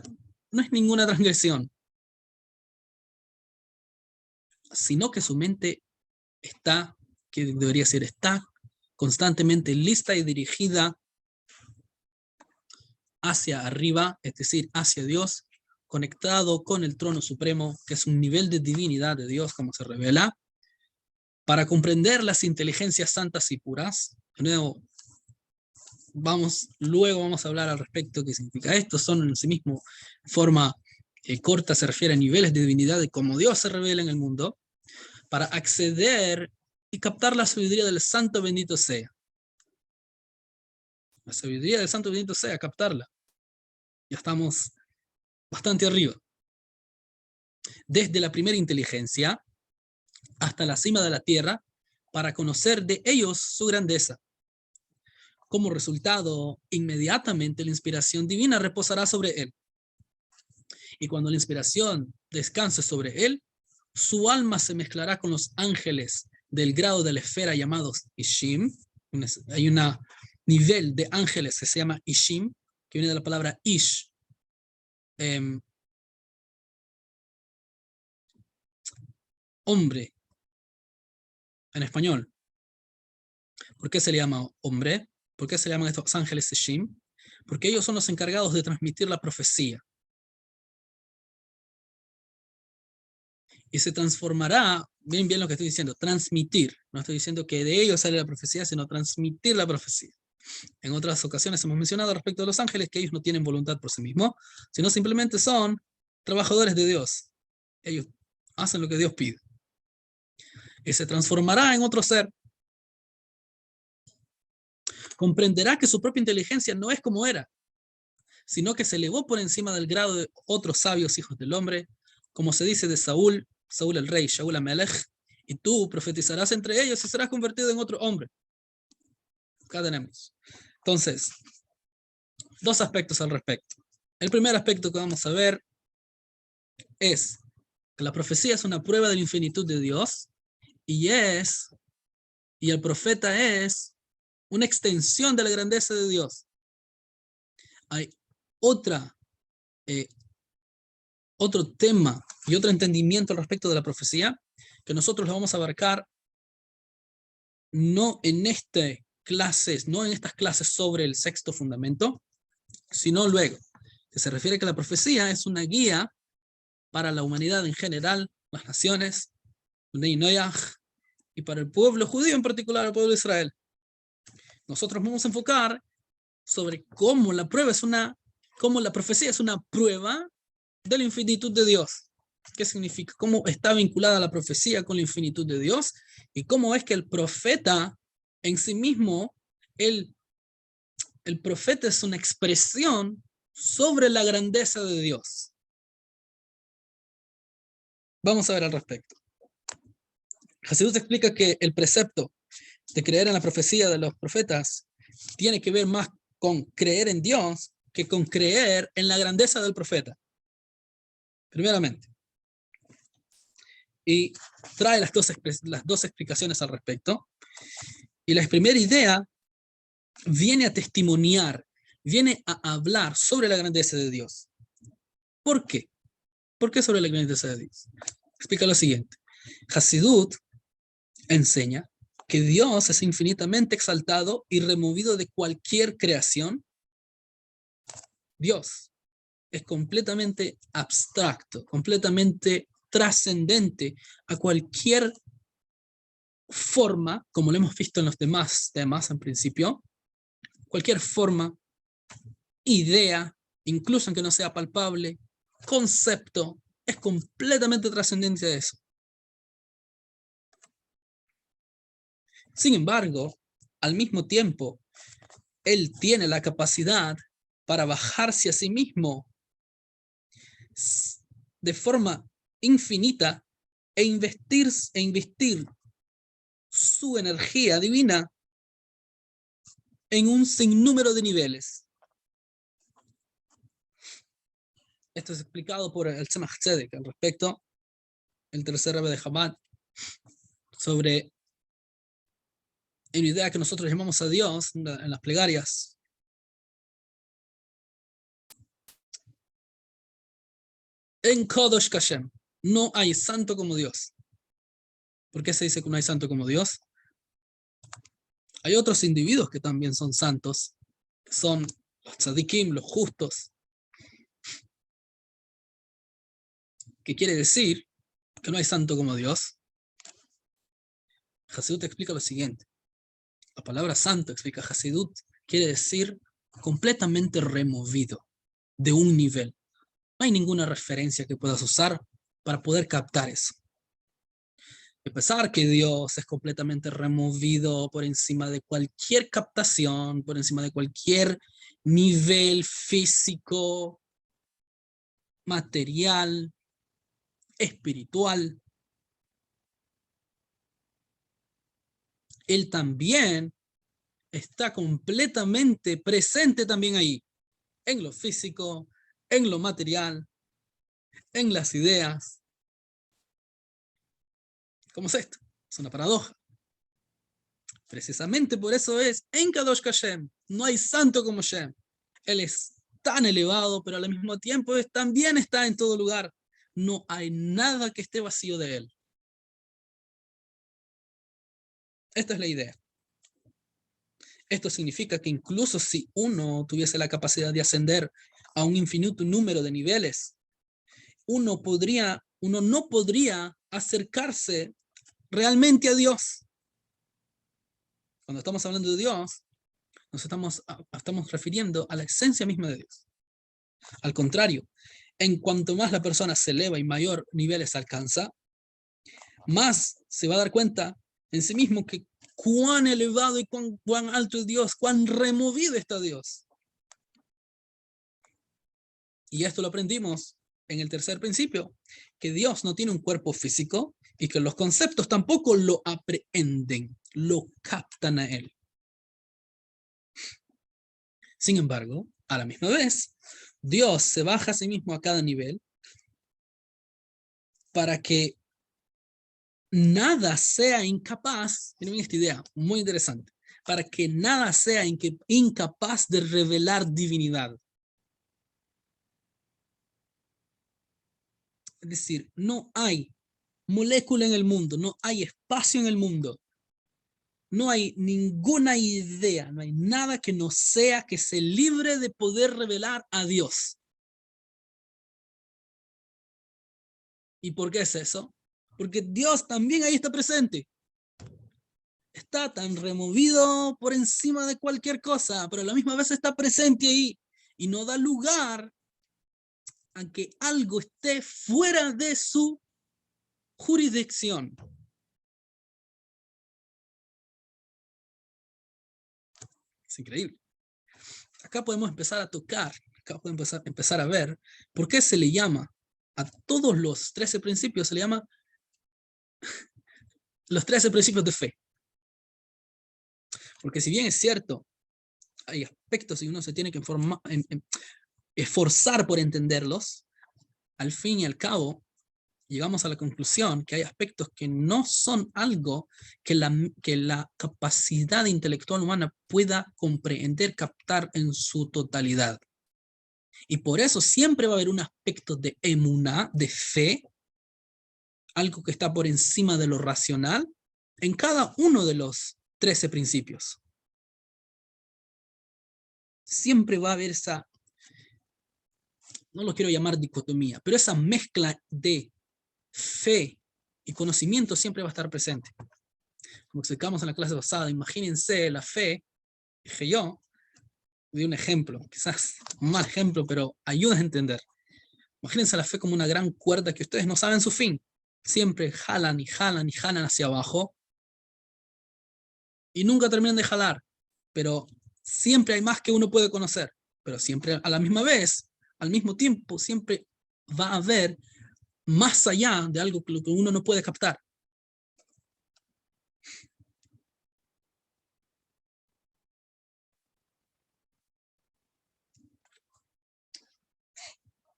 [SPEAKER 7] es ninguna transgresión, sino que su mente está constantemente lista y dirigida hacia arriba, es decir, hacia Dios, conectado con el trono supremo, que es un nivel de divinidad de Dios, como se revela, para comprender las inteligencias santas y puras. De nuevo, luego vamos a hablar al respecto de qué significa esto. Son en sí mismo, en forma corta, se refiere a niveles de divinidad de cómo Dios se revela en el mundo, para acceder y captar la sabiduría del santo bendito sea. La sabiduría del santo bendito sea, captarla. Ya estamos bastante arriba. Desde la primera inteligencia, hasta la cima de la tierra para conocer de ellos su grandeza. Como resultado, inmediatamente la inspiración divina reposará sobre él. Y cuando la inspiración descanse sobre él, su alma se mezclará con los ángeles del grado de la esfera llamados Ishim. Hay un nivel de ángeles que se llama Ishim, que viene de la palabra Ish. Hombre, en español. ¿Por qué se le llama hombre? ¿Por qué se le llaman estos ángeles Ishim? Porque ellos son los encargados de transmitir la profecía. Y se transformará, bien lo que estoy diciendo, transmitir. No estoy diciendo que de ellos sale la profecía, sino transmitir la profecía. En otras ocasiones hemos mencionado respecto a los ángeles que ellos no tienen voluntad por sí mismos, sino simplemente son trabajadores de Dios. Ellos hacen lo que Dios pide. Y se transformará en otro ser. Comprenderá que su propia inteligencia no es como era, sino que se elevó por encima del grado de otros sabios hijos del hombre, como se dice de Saúl el rey, Shaul Amelech, y tú profetizarás entre ellos y serás convertido en otro hombre. Acá tenemos. Entonces, dos aspectos al respecto. El primer aspecto que vamos a ver es que la profecía es una prueba de la infinitud de Dios y el profeta es una extensión de la grandeza de Dios. Hay otro tema y otro entendimiento al respecto de la profecía que nosotros lo vamos a abarcar no en estas clases sobre el sexto fundamento, sino luego, que se refiere a que la profecía es una guía para la humanidad en general, las naciones, y para el pueblo judío en particular, el pueblo de Israel. Nosotros vamos a enfocar sobre cómo la profecía es una prueba de la infinitud de Dios. ¿Qué significa? ¿Cómo está vinculada la profecía con la infinitud de Dios? Y cómo es que el profeta en sí mismo, el profeta es una expresión sobre la grandeza de Dios. Vamos a ver al respecto. Jesús explica que el precepto de creer en la profecía de los profetas tiene que ver más con creer en Dios que con creer en la grandeza del profeta. Primeramente. Y trae las dos explicaciones al respecto. Y la primera idea viene a testimoniar, viene a hablar sobre la grandeza de Dios. ¿Por qué? ¿Por qué sobre la grandeza de Dios? Explica lo siguiente. Hasidut enseña que Dios es infinitamente exaltado y removido de cualquier creación. Dios es completamente abstracto, completamente trascendente a cualquier forma, como lo hemos visto en los demás temas en principio, cualquier forma, idea, incluso aunque no sea palpable, concepto, es completamente trascendente a eso. Sin embargo, al mismo tiempo, Él tiene la capacidad para bajarse a sí mismo de forma infinita e investir su energía divina en un sinnúmero de niveles. Esto es explicado por el Tzemach Tzedek al respecto, el tercer Rebbe de Chabad, sobre una idea que nosotros llamamos a Dios en las plegarias. En Kodosh Kashem, no hay santo como Dios. ¿Por qué se dice que no hay santo como Dios? Hay otros individuos que también son santos, que son los tzadikim, los justos. ¿Qué quiere decir que no hay santo como Dios? Hasidut explica lo siguiente. La palabra santo, explica Hasidut, quiere decir completamente removido de un nivel. No hay ninguna referencia que puedas usar para poder captar eso. A pesar que Dios es completamente removido por encima de cualquier captación, por encima de cualquier nivel físico, material, espiritual, Él también está completamente presente también ahí, en lo físico, en lo material, en las ideas. ¿Cómo es esto? Es una paradoja. Precisamente por eso es en Kadosh Hashem. No hay santo como Hashem. Él es tan elevado, pero al mismo tiempo también está en todo lugar. No hay nada que esté vacío de él. Esta es la idea. Esto significa que incluso si uno tuviese la capacidad de ascender a un infinito número de niveles, uno no podría acercarse realmente a Dios. Cuando estamos hablando de Dios, nos estamos refiriendo a la esencia misma de Dios. Al contrario, en cuanto más la persona se eleva y mayor niveles alcanza, más se va a dar cuenta en sí mismo que cuán elevado y cuán alto es Dios, cuán removido está Dios. Y esto lo aprendimos en el tercer principio, que Dios no tiene un cuerpo físico y que los conceptos tampoco lo aprehenden, lo captan a Él. Sin embargo, a la misma vez, Dios se baja a sí mismo a cada nivel para que nada sea incapaz, miren esta idea muy interesante, para que nada sea incapaz de revelar divinidad. Es decir, no hay molécula en el mundo, no hay espacio en el mundo, no hay ninguna idea, no hay nada que no sea que se libre de poder revelar a Dios. ¿Y por qué es eso? Porque Dios también ahí está presente. Está tan removido por encima de cualquier cosa, pero a la misma vez está presente ahí y no da lugar a que algo esté fuera de su jurisdicción. Es increíble. Acá podemos empezar a tocar, acá podemos empezar a ver por qué se le llama a todos los 13 principios, se le llama los 13 principios de fe. Porque si bien es cierto, hay aspectos y uno se tiene que esforzar por entenderlos, al fin y al cabo, llegamos a la conclusión que hay aspectos que no son algo que la capacidad intelectual humana pueda comprender, captar en su totalidad. Y por eso siempre va a haber un aspecto de emuná, de fe, algo que está por encima de lo racional, en cada uno de los 13 principios. Siempre va a haber esa, no lo quiero llamar dicotomía, pero esa mezcla de fe y conocimiento siempre va a estar presente. Como explicamos en la clase pasada, imagínense la fe, dije yo, di un ejemplo, quizás un mal ejemplo, pero ayuda a entender. Imagínense la fe como una gran cuerda que ustedes no saben su fin. Siempre jalan y jalan y jalan hacia abajo y nunca terminan de jalar, pero siempre hay más que uno puede conocer, pero siempre a la misma vez, al mismo tiempo, siempre va a haber más allá de algo que uno no puede captar.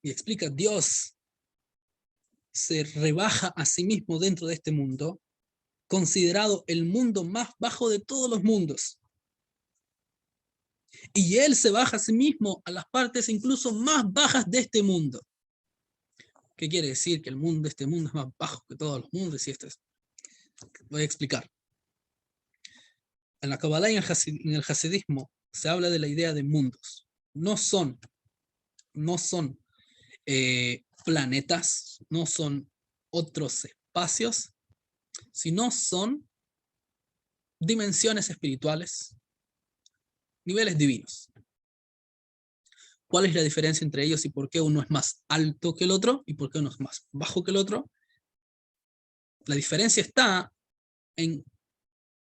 [SPEAKER 7] Y explica, Dios se rebaja a sí mismo dentro de este mundo, considerado el mundo más bajo de todos los mundos. Y Él se baja a sí mismo a las partes incluso más bajas de este mundo. ¿Qué quiere decir? Que este mundo es más bajo que todos los mundos. Y voy a explicar. En la Kabbalah y en el Hasidismo se habla de la idea de mundos. No son planetas, no son otros espacios, sino son dimensiones espirituales, niveles divinos. ¿Cuál es la diferencia entre ellos y por qué uno es más alto que el otro y por qué uno es más bajo que el otro? La diferencia está en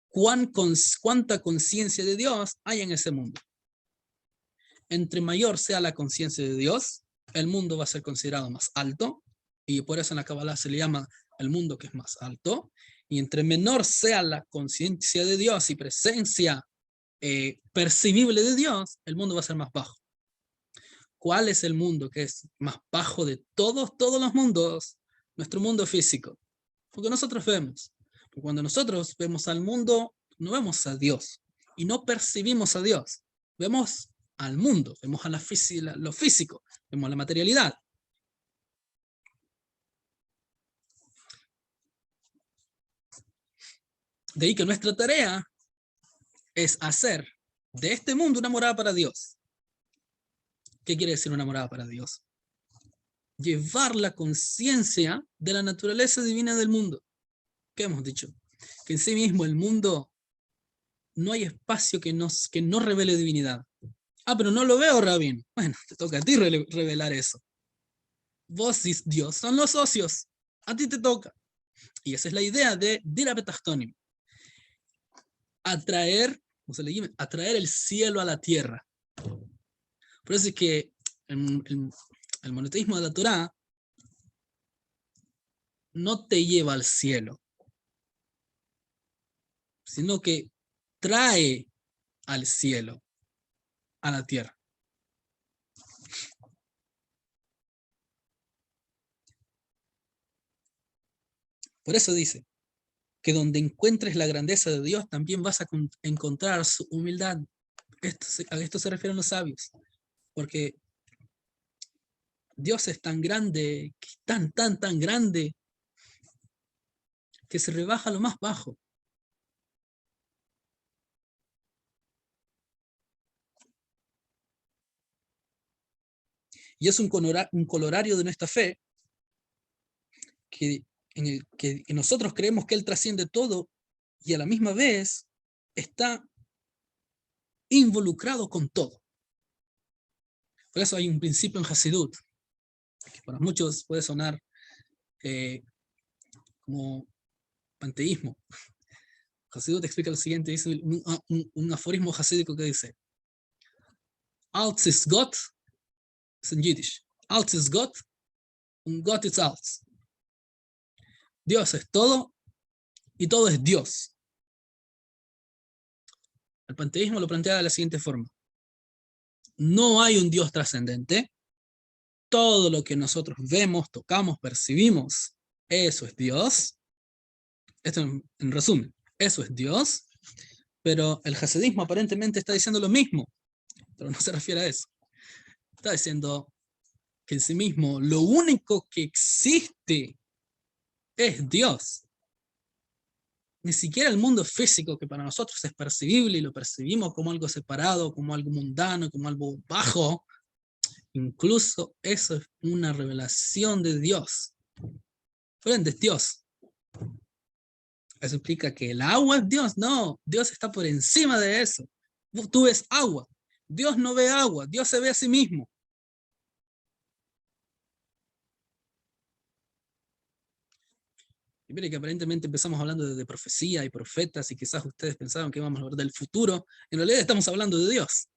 [SPEAKER 7] cuánta conciencia de Dios hay en ese mundo. Entre mayor sea la conciencia de Dios, el mundo va a ser considerado más alto, y por eso en la Kabbalah se le llama el mundo que es más alto, Y entre menor sea la conciencia de Dios y presencia percibible de Dios, el mundo va a ser más bajo. ¿Cuál es el mundo que es más bajo de todos los mundos? Nuestro mundo físico. Porque nosotros vemos. Porque cuando nosotros vemos al mundo, no vemos a Dios. Y no percibimos a Dios. Vemos al mundo, vemos a lo físico, vemos la materialidad. De ahí que nuestra tarea es hacer de este mundo una morada para Dios. ¿Qué quiere decir una morada para Dios? Llevar la conciencia de la naturaleza divina del mundo. ¿Qué hemos dicho? Que en sí mismo el mundo no hay espacio que no revele divinidad. Ah, pero no lo veo, Rabín. Bueno, te toca a ti revelar eso. Vos y Dios son los socios. A ti te toca. Y esa es la idea de Dira Betachtonim. Atraer el cielo a la tierra. Por eso es que el monoteísmo de la Torá no te lleva al cielo, sino que trae al cielo a la tierra. Por eso dice que donde encuentres la grandeza de Dios, también vas a encontrar su humildad. A esto se refieren los sabios, porque Dios es tan grande, que es tan grande, que se rebaja a lo más bajo. Y es un colorario de nuestra fe, en el que nosotros creemos que Él trasciende todo y a la misma vez está involucrado con todo. Por eso hay un principio en Hasidut, que para muchos puede sonar como panteísmo. Hasidut explica lo siguiente, dice un aforismo hasídico que dice: Alt ist Gott, es en Yiddish, Alt ist Gott und Gott ist alt. Dios es todo y todo es Dios. El panteísmo lo plantea de la siguiente forma: no hay un Dios trascendente. Todo lo que nosotros vemos, tocamos, percibimos, eso es Dios. Esto en resumen, eso es Dios. Pero el hasidismo aparentemente está diciendo lo mismo, pero no se refiere a eso. Está diciendo que en sí mismo lo único que existe es Dios. Ni siquiera el mundo físico, que para nosotros es percibible y lo percibimos como algo separado, como algo mundano, como algo bajo, incluso eso es una revelación de Dios. Por ende, es Dios. Eso implica que el agua es Dios. No, Dios está por encima de eso. Tú ves agua. Dios no ve agua. Dios se ve a sí mismo. Y mire que aparentemente empezamos hablando de profecía y profetas y quizás ustedes pensaban que íbamos a hablar del futuro. En realidad estamos hablando de Dios.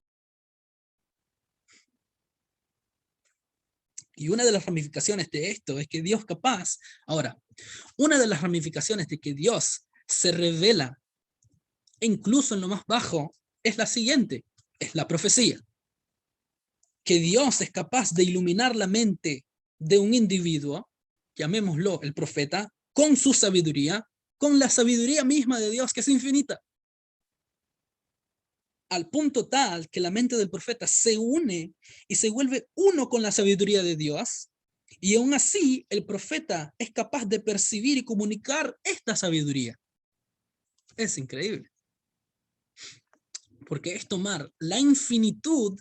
[SPEAKER 7] Y una de las ramificaciones de esto es que Dios capaz. Ahora, una de las ramificaciones de que Dios se revela incluso en lo más bajo es la siguiente, es la profecía. Que Dios es capaz de iluminar la mente de un individuo, llamémoslo el profeta, con su sabiduría, con la sabiduría misma de Dios que es infinita. Al punto tal que la mente del profeta se une y se vuelve uno con la sabiduría de Dios, y aún así el profeta es capaz de percibir y comunicar esta sabiduría. Es increíble. Porque es tomar la infinitud,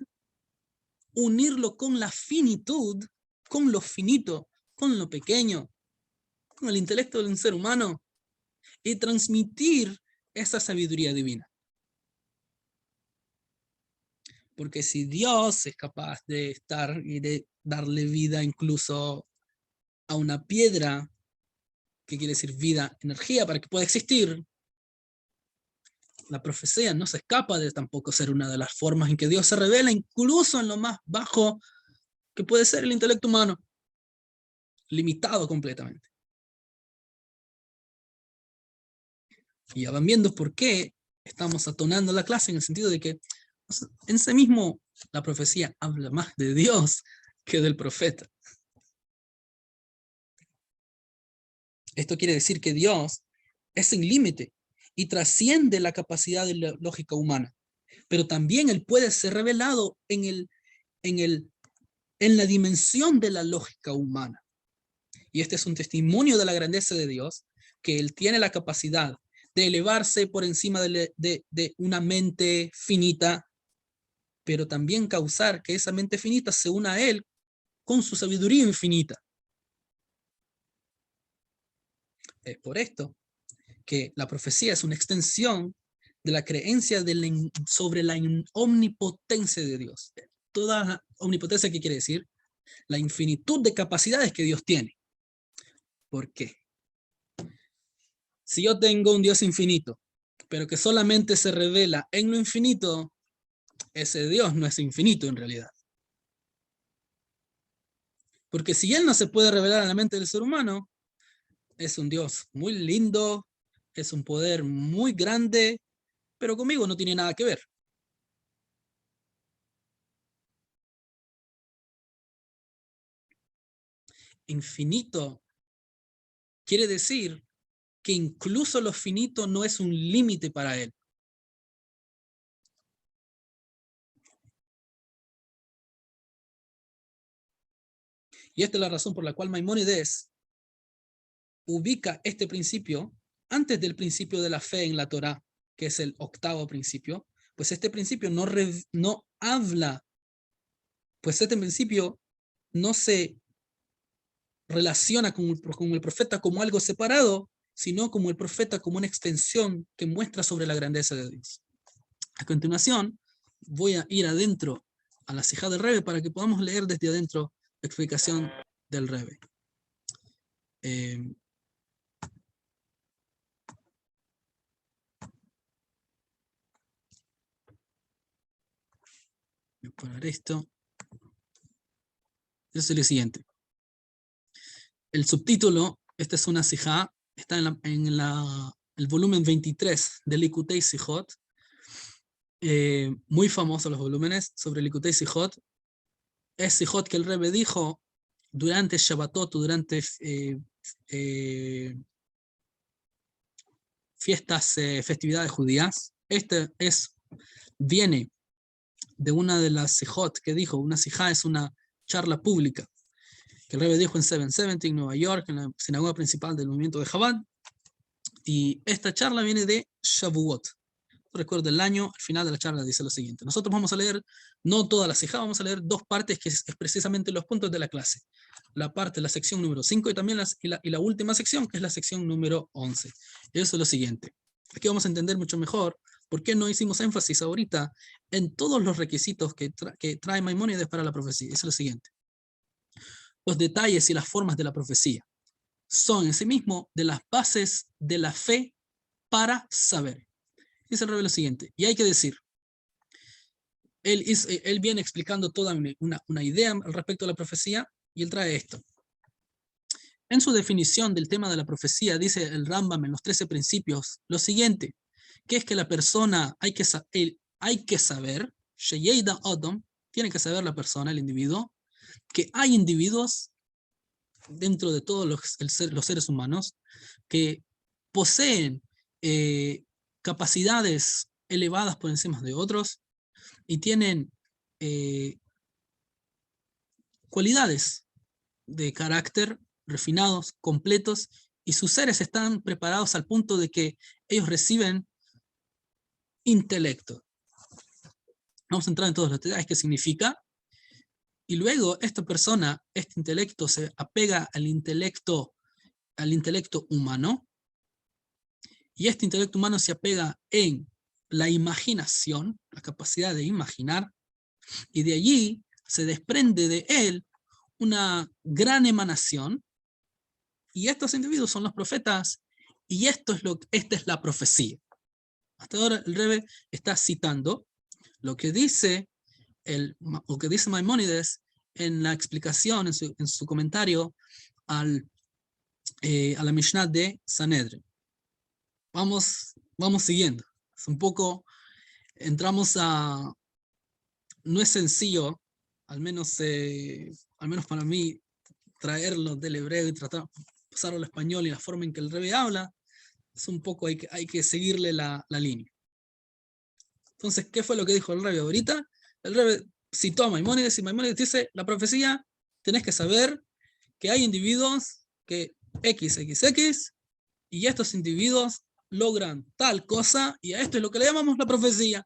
[SPEAKER 7] unirlo con la finitud, con lo finito, con lo pequeño, con el intelecto de un ser humano, y transmitir esa sabiduría divina. Porque si Dios es capaz de estar y de darle vida incluso a una piedra, que quiere decir vida, energía, para que pueda existir, la profecía no se escapa de tampoco ser una de las formas en que Dios se revela, incluso en lo más bajo que puede ser el intelecto humano, limitado completamente. Y ya van viendo por qué estamos atonando la clase, en el sentido de que en sí mismo la profecía habla más de Dios que del profeta. Esto quiere decir que Dios es sin límite y trasciende la capacidad de la lógica humana, pero también Él puede ser revelado en la dimensión de la lógica humana. Y este es un testimonio de la grandeza de Dios, que Él tiene la capacidad de elevarse por encima de una mente finita, pero también causar que esa mente finita se una a Él con su sabiduría infinita. Es por esto que la profecía es una extensión de la creencia sobre la omnipotencia de Dios. Toda omnipotencia, ¿qué quiere decir? La infinitud de capacidades que Dios tiene. ¿Por qué? Si yo tengo un Dios infinito, pero que solamente se revela en lo infinito, ese Dios no es infinito en realidad. Porque si Él no se puede revelar en la mente del ser humano, es un Dios muy lindo, es un poder muy grande, pero conmigo no tiene nada que ver. Infinito quiere decir que incluso lo finito no es un límite para Él. Y esta es la razón por la cual Maimónides ubica este principio antes del principio de la fe en la Torá, que es el 8º principio, pues este principio no habla, pues este principio no se relaciona con el profeta como algo separado, sino como el profeta como una extensión que muestra sobre la grandeza de Dios. A continuación, voy a ir adentro a la Sijá del Rebbe para que podamos leer desde adentro la explicación del Rebbe. Voy a poner esto. Eso es lo siguiente. El subtítulo, esta es una Sijá, está en el volumen 23 de Likutei Sijot. Muy famosos los volúmenes sobre Likutei Sijot. Es Sijot que el Rebbe dijo durante Shabbatot, durante fiestas, festividades judías. Este viene de una de las Sijot que dijo, una Sijá es una charla pública, que el Rebbe dijo en 770 en Nueva York, en la sinagoga principal del movimiento de Chabad, y esta charla viene de Shavuot. Recuerdo el año, al final de la charla dice lo siguiente. Nosotros vamos a leer, no toda la Sijá, vamos a leer 2 partes que es precisamente los puntos de la clase. La sección número 5 y también la última sección, que es la sección número 11. Eso es lo siguiente. Aquí vamos a entender mucho mejor por qué no hicimos énfasis ahorita en todos los requisitos que trae Maimónides para la profecía. Eso es lo siguiente. Los detalles y las formas de la profecía son en sí mismo de las bases de la fe para saber. Dice el Rebbe lo siguiente, y hay que decir, él viene explicando toda una idea al respecto de la profecía, y él trae esto. En su definición del tema de la profecía, dice el Rambam en los 13 principios, lo siguiente, que es que la persona hay que saber, Sheyeida Adam, tiene que saber la persona, el individuo, que hay individuos dentro de todos los seres humanos que poseen capacidades elevadas por encima de otros y tienen cualidades de carácter refinados, completos, y sus seres están preparados al punto de que ellos reciben intelecto. Vamos a entrar en todos los detalles, qué significa. Y luego esta persona, este intelecto se apega al intelecto humano, y este intelecto humano se apega en la imaginación, la capacidad de imaginar, y de allí se desprende de él una gran emanación, y estos individuos son los profetas, y esta es la profecía. Hasta ahora el Rebbe está citando lo que dice Maimónides en la explicación, en su comentario a la Mishnah de Sanedrin. Vamos vamos siguiendo. Es un poco, entramos a, no es sencillo, al menos para mí, traerlo del hebreo y tratar de pasarlo al español y la forma en que el Rebbe habla, es un poco, hay que seguirle la línea. Entonces, ¿qué fue lo que dijo el Rebbe ahorita? El Rebbe citó a Maimónides y Maimónides dice, la profecía, tenés que saber que hay individuos que XXX y estos individuos logran tal cosa y a esto es lo que le llamamos la profecía.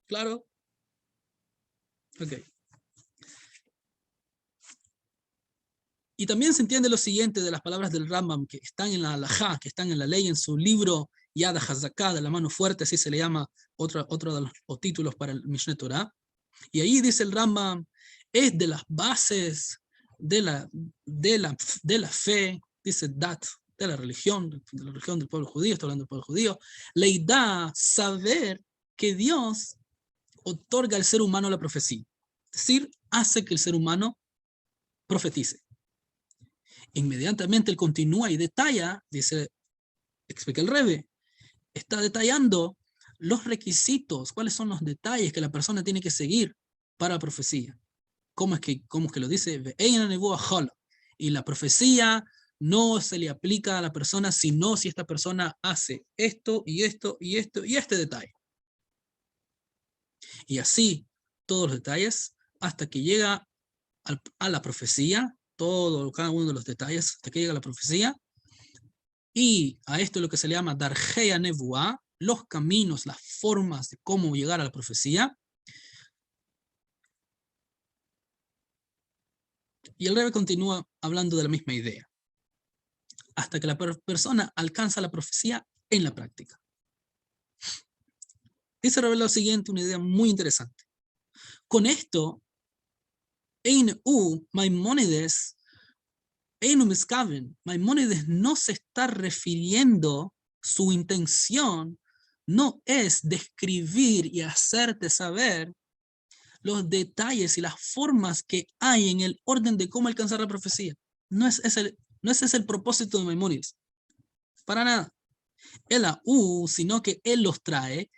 [SPEAKER 7] ¿Claro? Ok. Y también se entiende lo siguiente de las palabras del Rambam que están en la halajá, que están en la ley, en su libro Yad HaZaká, de la mano fuerte, así se le llama otro de los títulos para el Mishneh Torah. Y ahí dice el Rambam, es de las bases de la fe, dice Dat, de la religión del pueblo judío, está hablando del pueblo judío, le da saber que Dios otorga al ser humano la profecía. Es decir, hace que el ser humano profetice. Inmediatamente él continúa y detalla, dice, explica el Rebbe, está detallando los requisitos, cuáles son los detalles que la persona tiene que seguir para la profecía. ¿Cómo es que lo dice? Y la profecía no se le aplica a la persona, sino si esta persona hace esto y esto y esto y este detalle. Y así, todos los detalles, hasta que llega a la profecía, cada uno de los detalles, hasta que llega a la profecía, y a esto es lo que se le llama Darjei Nevuah, los caminos, las formas de cómo llegar a la profecía. Y el Rebbe continúa hablando de la misma idea, hasta que la persona alcanza la profecía en la práctica. Dice el Rebbe lo siguiente, una idea muy interesante. Con esto, Maimónides no se está refiriendo, su intención no es describir y hacerte saber los detalles y las formas que hay en el orden de cómo alcanzar la profecía. No es ese el propósito de Maimónides. Para nada. Sino que él los trae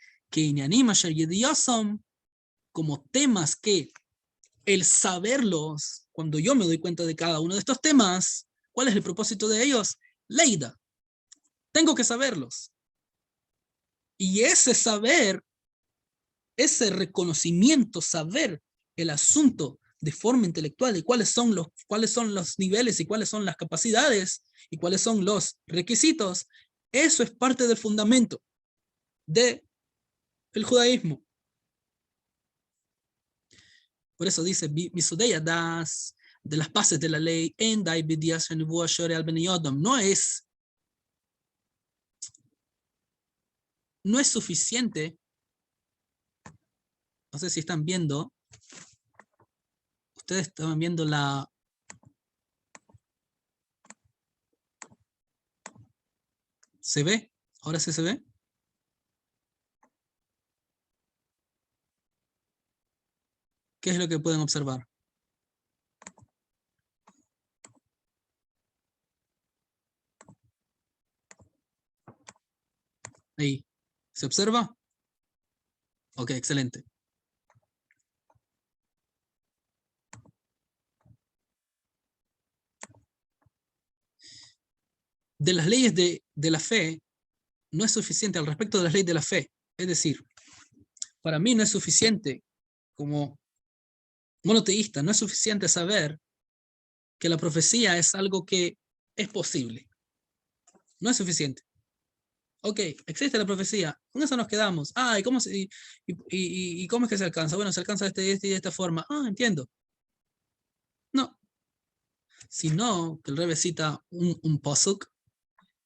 [SPEAKER 7] como temas que el saberlos, cuando yo me doy cuenta de cada uno de estos temas, ¿cuál es el propósito de ellos? Leida. Tengo que saberlos. Y ese saber, ese reconocimiento, saber el asunto de forma intelectual y cuáles son los niveles y cuáles son las capacidades y cuáles son los requisitos, eso es parte del fundamento del judaísmo. Por eso dice, de las bases de la ley, no es suficiente. No sé si están viendo. Ustedes estaban viendo la... ¿Se ve? ¿Ahora sí se ve? ¿Qué es lo que pueden observar? Ahí. ¿Se observa? Ok, excelente. De las leyes de la fe, no es suficiente al respecto de las leyes de la fe. Es decir, para mí no es suficiente como monoteísta, no es suficiente saber que la profecía es algo que es posible. No es suficiente. Ok, existe la profecía, con eso nos quedamos. ¿Y cómo es que se alcanza? Bueno, se alcanza de esta forma. Entiendo. No. Sino que el Rebbe cita un pasuk,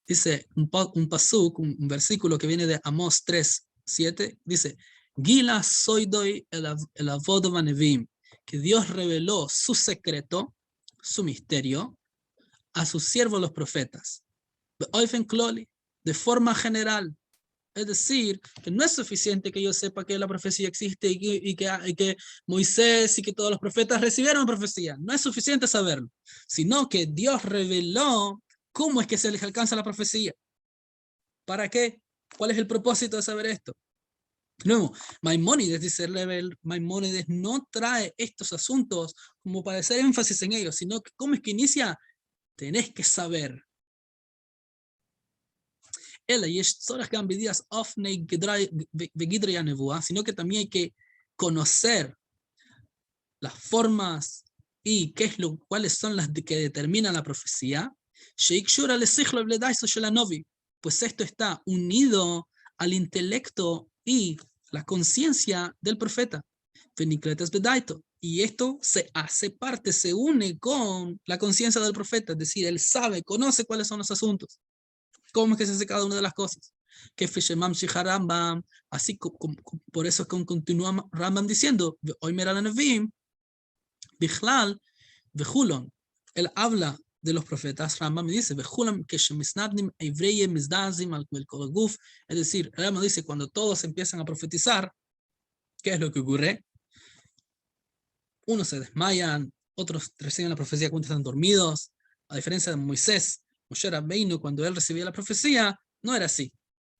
[SPEAKER 7] dice un pasuk, un versículo que viene de Amós 3:7, dice, Gila soidoi el avod vanevim, que Dios reveló su secreto, su misterio, a sus siervos los profetas. De forma general. Es decir, que no es suficiente que yo sepa que la profecía existe y que Moisés y que todos los profetas recibieron profecía. No es suficiente saberlo, sino que Dios reveló cómo es que se les alcanza la profecía. ¿Para qué? ¿Cuál es el propósito de saber esto? De nuevo, Maimónides, dice Maimónides, no trae estos asuntos como para hacer énfasis en ellos, sino que ¿cómo es que inicia? Tenés que saber. Sino que también hay que conocer las formas y cuáles son las que determinan la profecía. Pues esto está unido al intelecto y la conciencia del profeta. Y esto se hace parte, se une con la conciencia del profeta, es decir, él sabe, conoce cuáles son los asuntos, cómo es que se hace cada una de las cosas. Que Rambam, así por eso continúa Rambam diciendo, hoy Bichlal, Vejulon, él habla de los profetas. Rambam dice, Vejulam que shemisnadnim evreye mizdazim al guf, es decir, Rambam dice, cuando todos empiezan a profetizar, ¿qué es lo que ocurre? Unos se desmayan, otros reciben la profecía cuando están dormidos. A diferencia de Moisés, Moshe Rabbeinu, cuando él recibía la profecía, no era así.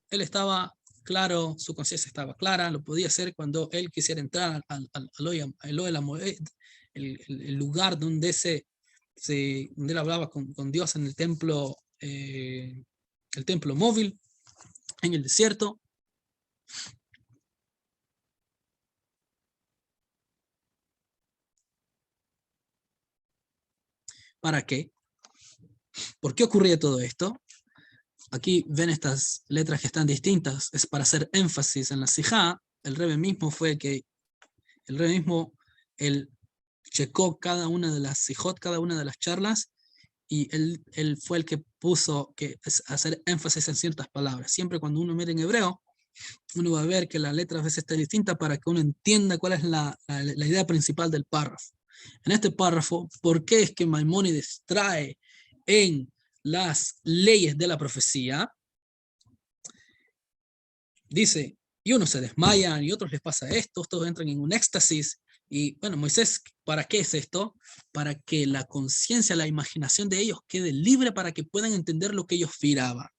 [SPEAKER 7] Él estaba claro, su conciencia estaba clara, lo podía hacer cuando él quisiera entrar al el lugar donde donde él hablaba con Dios en el templo móvil, en el desierto. ¿Para qué? ¿Por qué ocurría todo esto? Aquí ven estas letras que están distintas, es para hacer énfasis en la sijá. El Rebbe mismo él checó cada una de las sijot, cada una de las charlas, y él fue el que puso que es hacer énfasis en ciertas palabras. Siempre cuando uno mira en hebreo, uno va a ver que la letra a veces está distinta para que uno entienda cuál es la idea principal del párrafo. En este párrafo, ¿por qué es que Maimónides trae en las leyes de la profecía? Dice, y unos se desmayan, y otros les pasa esto, todos entran en un éxtasis. Y bueno, Moisés, ¿para qué es esto? Para que la conciencia, la imaginación de ellos quede libre para que puedan entender lo que ellos miraban.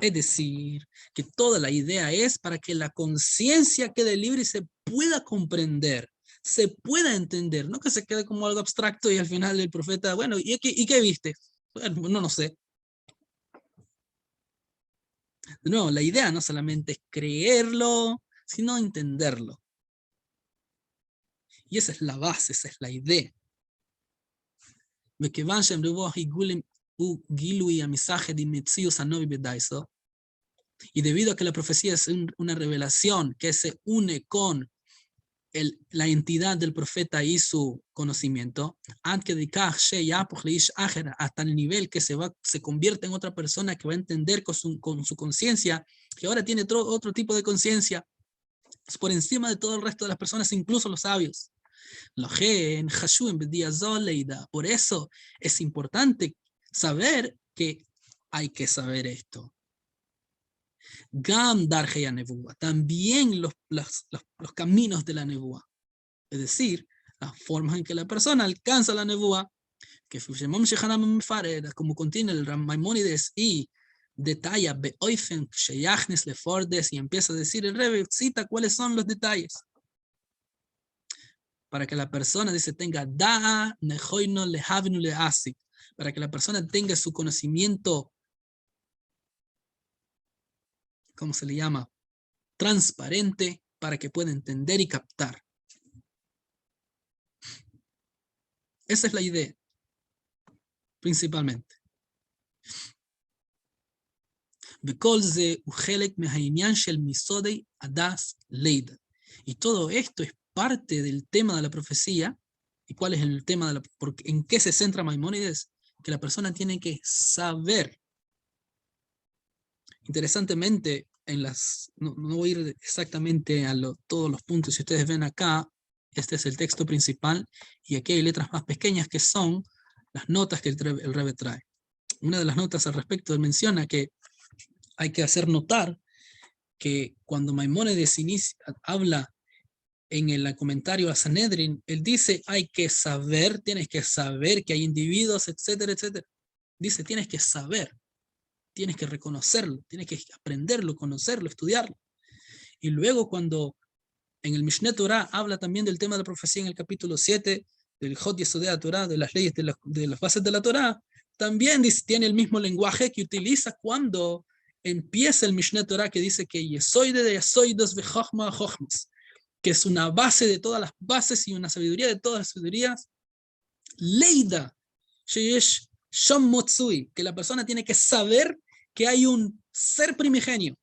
[SPEAKER 7] Es decir, que toda la idea es para que la conciencia quede libre y se pueda comprender, se pueda entender, no que se quede como algo abstracto y al final el profeta, bueno, ¿y qué viste? Bueno, no sé. De nuevo, la idea no solamente es creerlo, sino entenderlo. Y esa es la base, esa es la idea. Y debido a que la profecía es una revelación que se une con la entidad del profeta y su conocimiento, hasta el nivel que se convierte en otra persona que va a entender con su conciencia, que ahora tiene otro tipo de conciencia, es por encima de todo el resto de las personas, incluso los sabios. Por eso es importante saber que hay que saber esto. También los caminos de la nebuá, es decir, las formas en que la persona alcanza la nebuá, que como contiene el Maimónides y detalla y empieza a decir el Rebbe, cita cuáles son los detalles para que la persona tenga para que la persona tenga su conocimiento, ¿cómo se le llama? Transparente, para que pueda entender y captar. Esa es la idea, principalmente. Y todo esto es parte del tema de la profecía. ¿Y cuál es el tema en qué se centra Maimónides? Que la persona tiene que saber. Interesantemente, no voy a ir exactamente a todos los puntos. Si ustedes ven acá, este es el texto principal, y aquí hay letras más pequeñas que son las notas que el Rebbe trae. Una de las notas al respecto, él menciona que hay que hacer notar que cuando Maimónides habla en el comentario a Sanedrin, él dice, tienes que saber que hay individuos, etcétera, etcétera. Dice, tienes que saber tienes que reconocerlo, tienes que aprenderlo, conocerlo, estudiarlo. Y luego cuando en el Mishneh Torah habla también del tema de la profecía en el capítulo 7, del Hot Yesodei Torah, de las leyes de las bases de la Torah, también tiene el mismo lenguaje que utiliza cuando empieza el Mishneh Torah, que dice que Yesoide de Yesoidos vechachma chochmas, que es una base de todas las bases y una sabiduría de todas las sabidurías. Leida, sheyesh shom motzui, que la persona tiene que saber que hay un ser primigenio,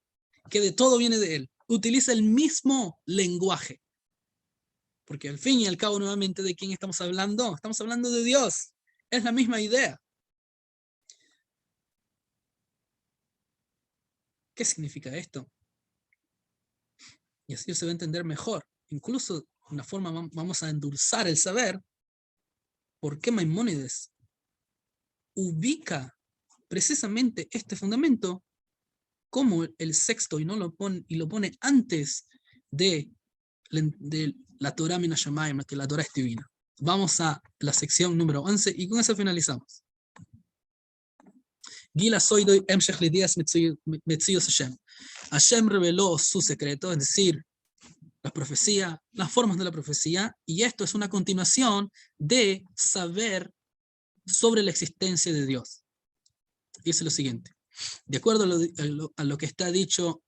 [SPEAKER 7] que de todo viene de él. Utiliza el mismo lenguaje. Porque al fin y al cabo, nuevamente, ¿de quién estamos hablando? Estamos hablando de Dios. Es la misma idea. ¿Qué significa esto? Y así se va a entender mejor. Incluso de una forma vamos a endulzar el saber por qué Maimónides ubica precisamente este fundamento como el sexto y lo pone antes de la Torah Min HaShamayim, que la Torah es divina. Vamos a la sección número 11 y con eso finalizamos. Gila Soidoy Emshech Lidias Metzios Hashem. Hashem reveló su secreto, es decir, la profecía, las formas de la profecía, y esto es una continuación de saber sobre la existencia de Dios. Dice lo siguiente: de acuerdo a lo que está dicho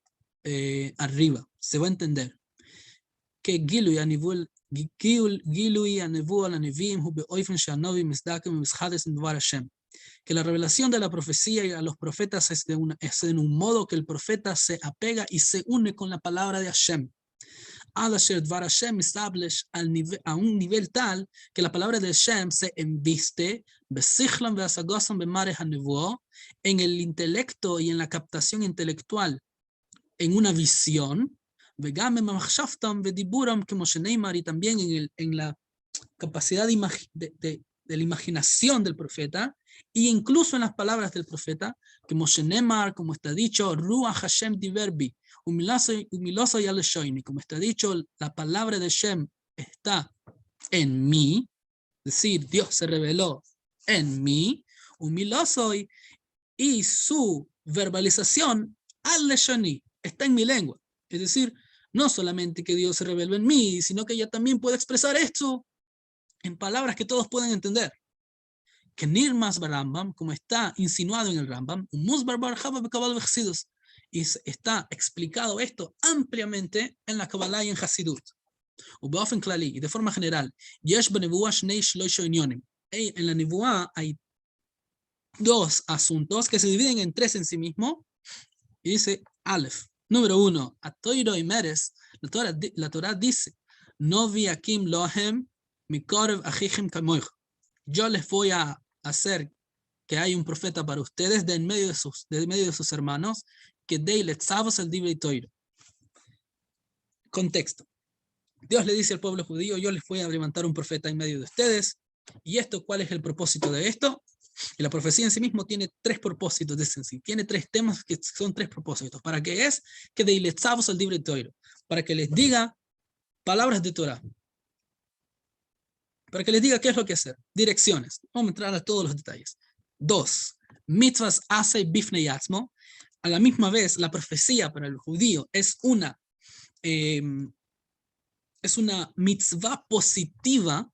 [SPEAKER 7] arriba, se va a entender que Gilui Anevu al Anevim hu beoifen she'anovi misdakem u'mischades en Dvar Hashem, que la revelación de la profecía a los profetas es en un modo que el profeta se apega y se une con la palabra de Hashem. A un nivel tal que la palabra de Hashem se embiste en el intelecto y en la captación intelectual, en una visión, y también en la capacidad de la imaginación del profeta, e incluso en las palabras del profeta, como está dicho, Ruach Hashem Diverbi, como está dicho, la palabra de Hashem está en mí, es decir, Dios se reveló en mí, y su verbalización al leshoni está en mi lengua. Es decir, no solamente que Dios se reveló en mí, sino que ella también puede expresar esto en palabras que todos pueden entender. Que Nirmas Barambam, como está insinuado en el Rambam, y está explicado esto ampliamente en la Kabbalah y en Hasidut. Y de forma general, en la Nebuá hay dos asuntos que se dividen en tres en sí mismo, y dice Aleph. Número 1, Atoiro y Meres, la Torah dice, no vi akim lohem mikorev achichem kamoich. Yo les voy a hacer que hay un profeta para ustedes de en medio de sus hermanos, que de letzavos el divrei toiro. Contexto. Dios le dice al pueblo judío, yo les voy a levantar un profeta en medio de ustedes. ¿Y esto cuál es el propósito de esto? Y la profecía en sí mismo tiene tres propósitos, tiene tres temas que son tres propósitos. ¿Para qué es? Que de letzavos el divrei toiro. Para que les diga palabras de Torah. Para que les diga qué es lo que hacer. Direcciones. Vamos a entrar a todos los detalles. 2. Mitzvahs asei bifnei atzmo. A la misma vez, la profecía para el judío es una mitzvah positiva,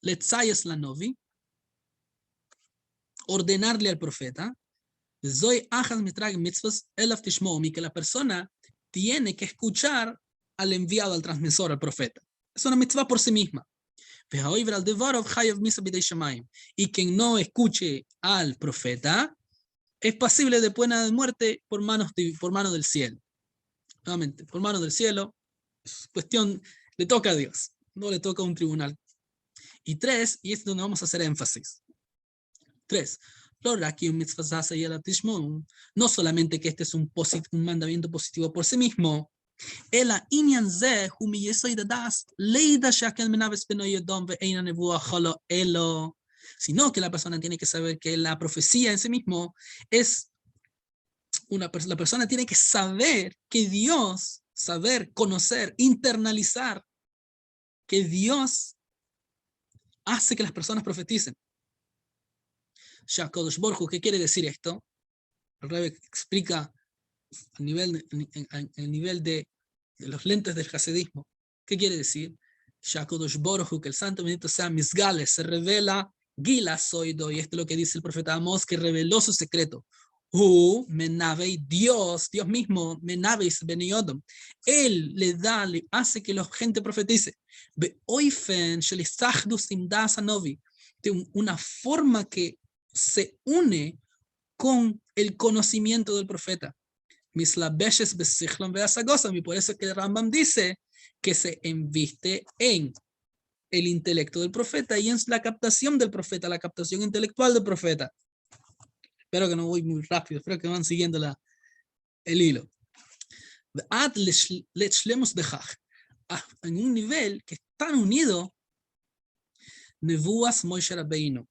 [SPEAKER 7] letzayes la novi, ordenarle al profeta, zoy achas mitrag mitzvahs elaf tishmomi, que la persona tiene que escuchar al enviado, al transmisor, al profeta. Es una mitzvah por sí misma. Y quien no escuche al profeta es pasible de pena de muerte por mano del cielo. Nuevamente, por mano del cielo, es cuestión, le toca a Dios, no le toca a un tribunal. Y 3, y es donde vamos a hacer énfasis. 3. No solamente que este es un mandamiento positivo por sí mismo, sino que la persona tiene que saber que la profecía en sí mismo es la persona tiene que saber que Dios, conocer, internalizar que Dios hace que las personas profeticen. ¿Qué quiere decir esto? el Rebbe explica a nivel de los lentes del hasidismo. ¿Qué quiere decir? Shakodosh Baruj Hu, que el santo bendito sea Misgale, se revela Gila Soido, y esto es lo que dice el profeta Amós, que reveló su secreto. Menavei, Dios mismo, Menaveis Beniodom. Él le hace que la gente profetice. Beoifen Shelisachdus Imdas Anovi, de una forma que se une con el conocimiento del profeta. Mislabeshes Besichlon Beasagosam, y por eso que el Rambam dice que se enviste en el intelecto del profeta y en la captación del profeta, la captación intelectual del profeta. Espero que no voy muy rápido, espero que van siguiendo el hilo. En un nivel que están unidos, Nebuas Moshe Rabbeinu.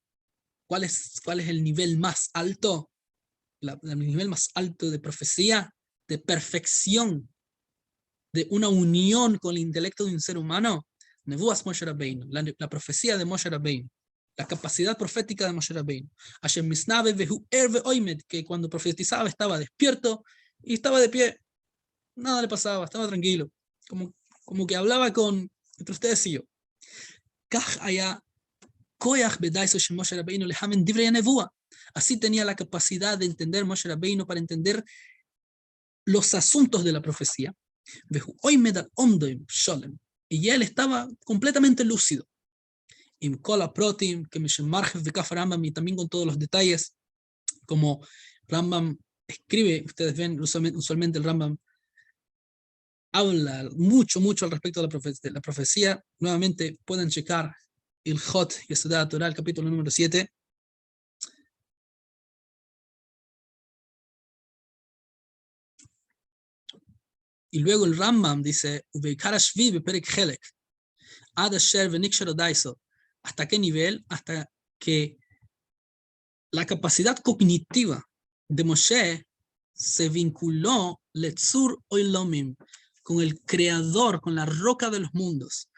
[SPEAKER 7] ¿Cuál es el nivel más alto? El nivel más alto de profecía, de perfección, de una unión con el intelecto de un ser humano. Nebuas Moshe Rabbeinu, la profecía de Moshe Rabbeinu, la capacidad profética de Moshe Rabbeinu. Hashem misnabe vehu erve oimed, que cuando profetizaba estaba despierto y estaba de pie, nada le pasaba, estaba tranquilo, como que hablaba entre ustedes y yo. Kach haya koyach bedaiso she Moshe Rabbeinu lehamen divrei nevuah. Así tenía la capacidad de entender Moshe Rabbeinu para entender los asuntos de la profecía. Vehu oimed al ondoim sholem. Y él estaba completamente lúcido. Y también con todos los detalles, como Rambam escribe, ustedes ven, usualmente el Rambam habla mucho al respecto de la profecía. Nuevamente pueden checar el Hot Yesudat Torah, el capítulo número 7. Y luego el Rambam dice, ¿hasta qué nivel? Hasta que la capacidad cognitiva de Moshe se vinculó con el creador, con la roca de los mundos.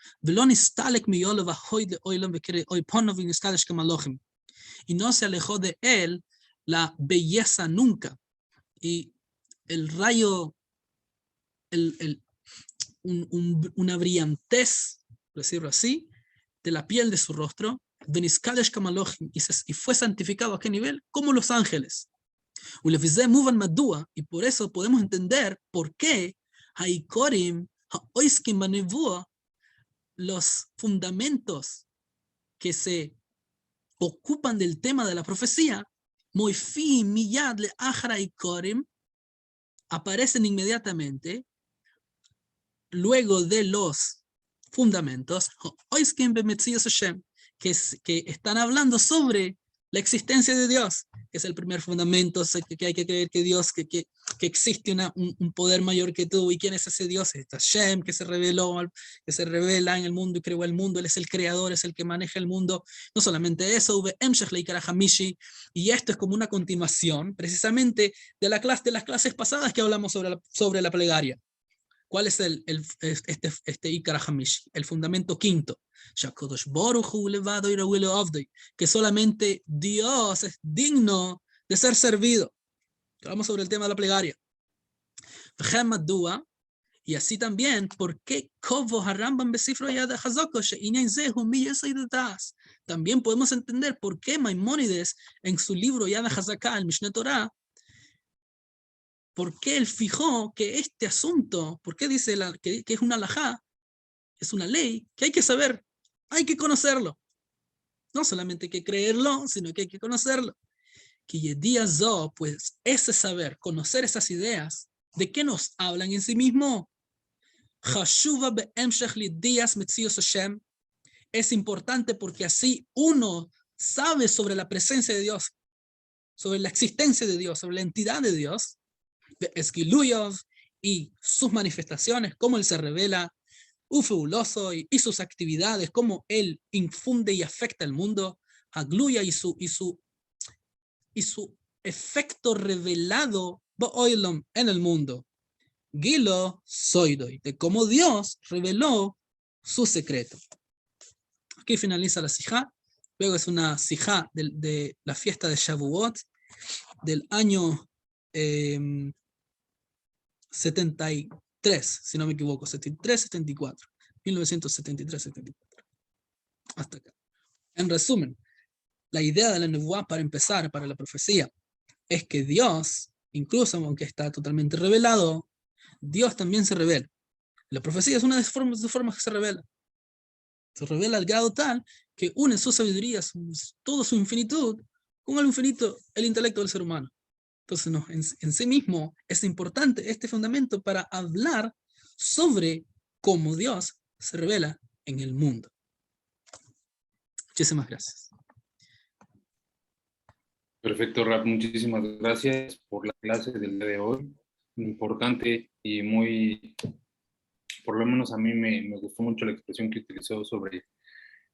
[SPEAKER 7] Y no se alejó de él la belleza nunca. Y el rayo, una brillantez, por decirlo así, de la piel de su rostro, y fue santificado ¿a qué nivel? Como los ángeles. Y por eso podemos entender por qué los fundamentos que se ocupan del tema de la profecía, aparecen inmediatamente luego de los fundamentos que están hablando sobre la existencia de Dios, que es el primer fundamento, que hay que creer que Dios, que existe un poder mayor que tú. ¿Y quién es ese Dios? Es Hashem, que se revela en el mundo y creó el mundo. Él es el creador, es el que maneja el mundo. No solamente eso, y esto es como una continuación precisamente de las clases pasadas que hablamos sobre la plegaria. ¿Cuál es este Ikar HaMishi? El fundamento quinto. Que solamente Dios es digno de ser servido. Hablamos sobre el tema de la plegaria. Y así también, ¿por qué también podemos entender por qué Maimónides en su libro Yad HaZaká, el Mishneh Torah, por qué él fijó que este asunto, por qué dice que es una halajá, es una ley, que hay que saber, hay que conocerlo. No solamente hay que creerlo, sino que hay que conocerlo. Pues ese saber, conocer esas ideas, ¿de qué nos hablan en sí mismo? Es importante porque así uno sabe sobre la presencia de Dios, sobre la existencia de Dios, sobre la entidad de Dios, de Esquiluyov y sus manifestaciones, cómo él se revela, fabuloso y sus actividades, cómo él infunde y afecta el mundo, Agluya y su efecto revelado en el mundo. Gilo Soidoi, de cómo Dios reveló su secreto. Aquí finaliza la sijá. Luego es una sijá de la fiesta de Shavuot del año 73, si no me equivoco, 73, 74, 1973, 74, hasta acá. En resumen, la idea de la nebuá, para empezar, para la profecía, es que Dios, incluso aunque está totalmente revelado, Dios también se revela. La profecía es una de las formas que se revela. Se revela al grado tal que une su sabiduría, toda su infinitud, con el infinito, el intelecto del ser humano. Entonces, no, en sí mismo es importante este fundamento para hablar sobre cómo Dios se revela en el mundo. Muchísimas gracias.
[SPEAKER 5] Perfecto, Rap. Muchísimas gracias por la clase del día de hoy. Importante y muy, por lo menos a mí me gustó mucho la expresión que utilizó sobre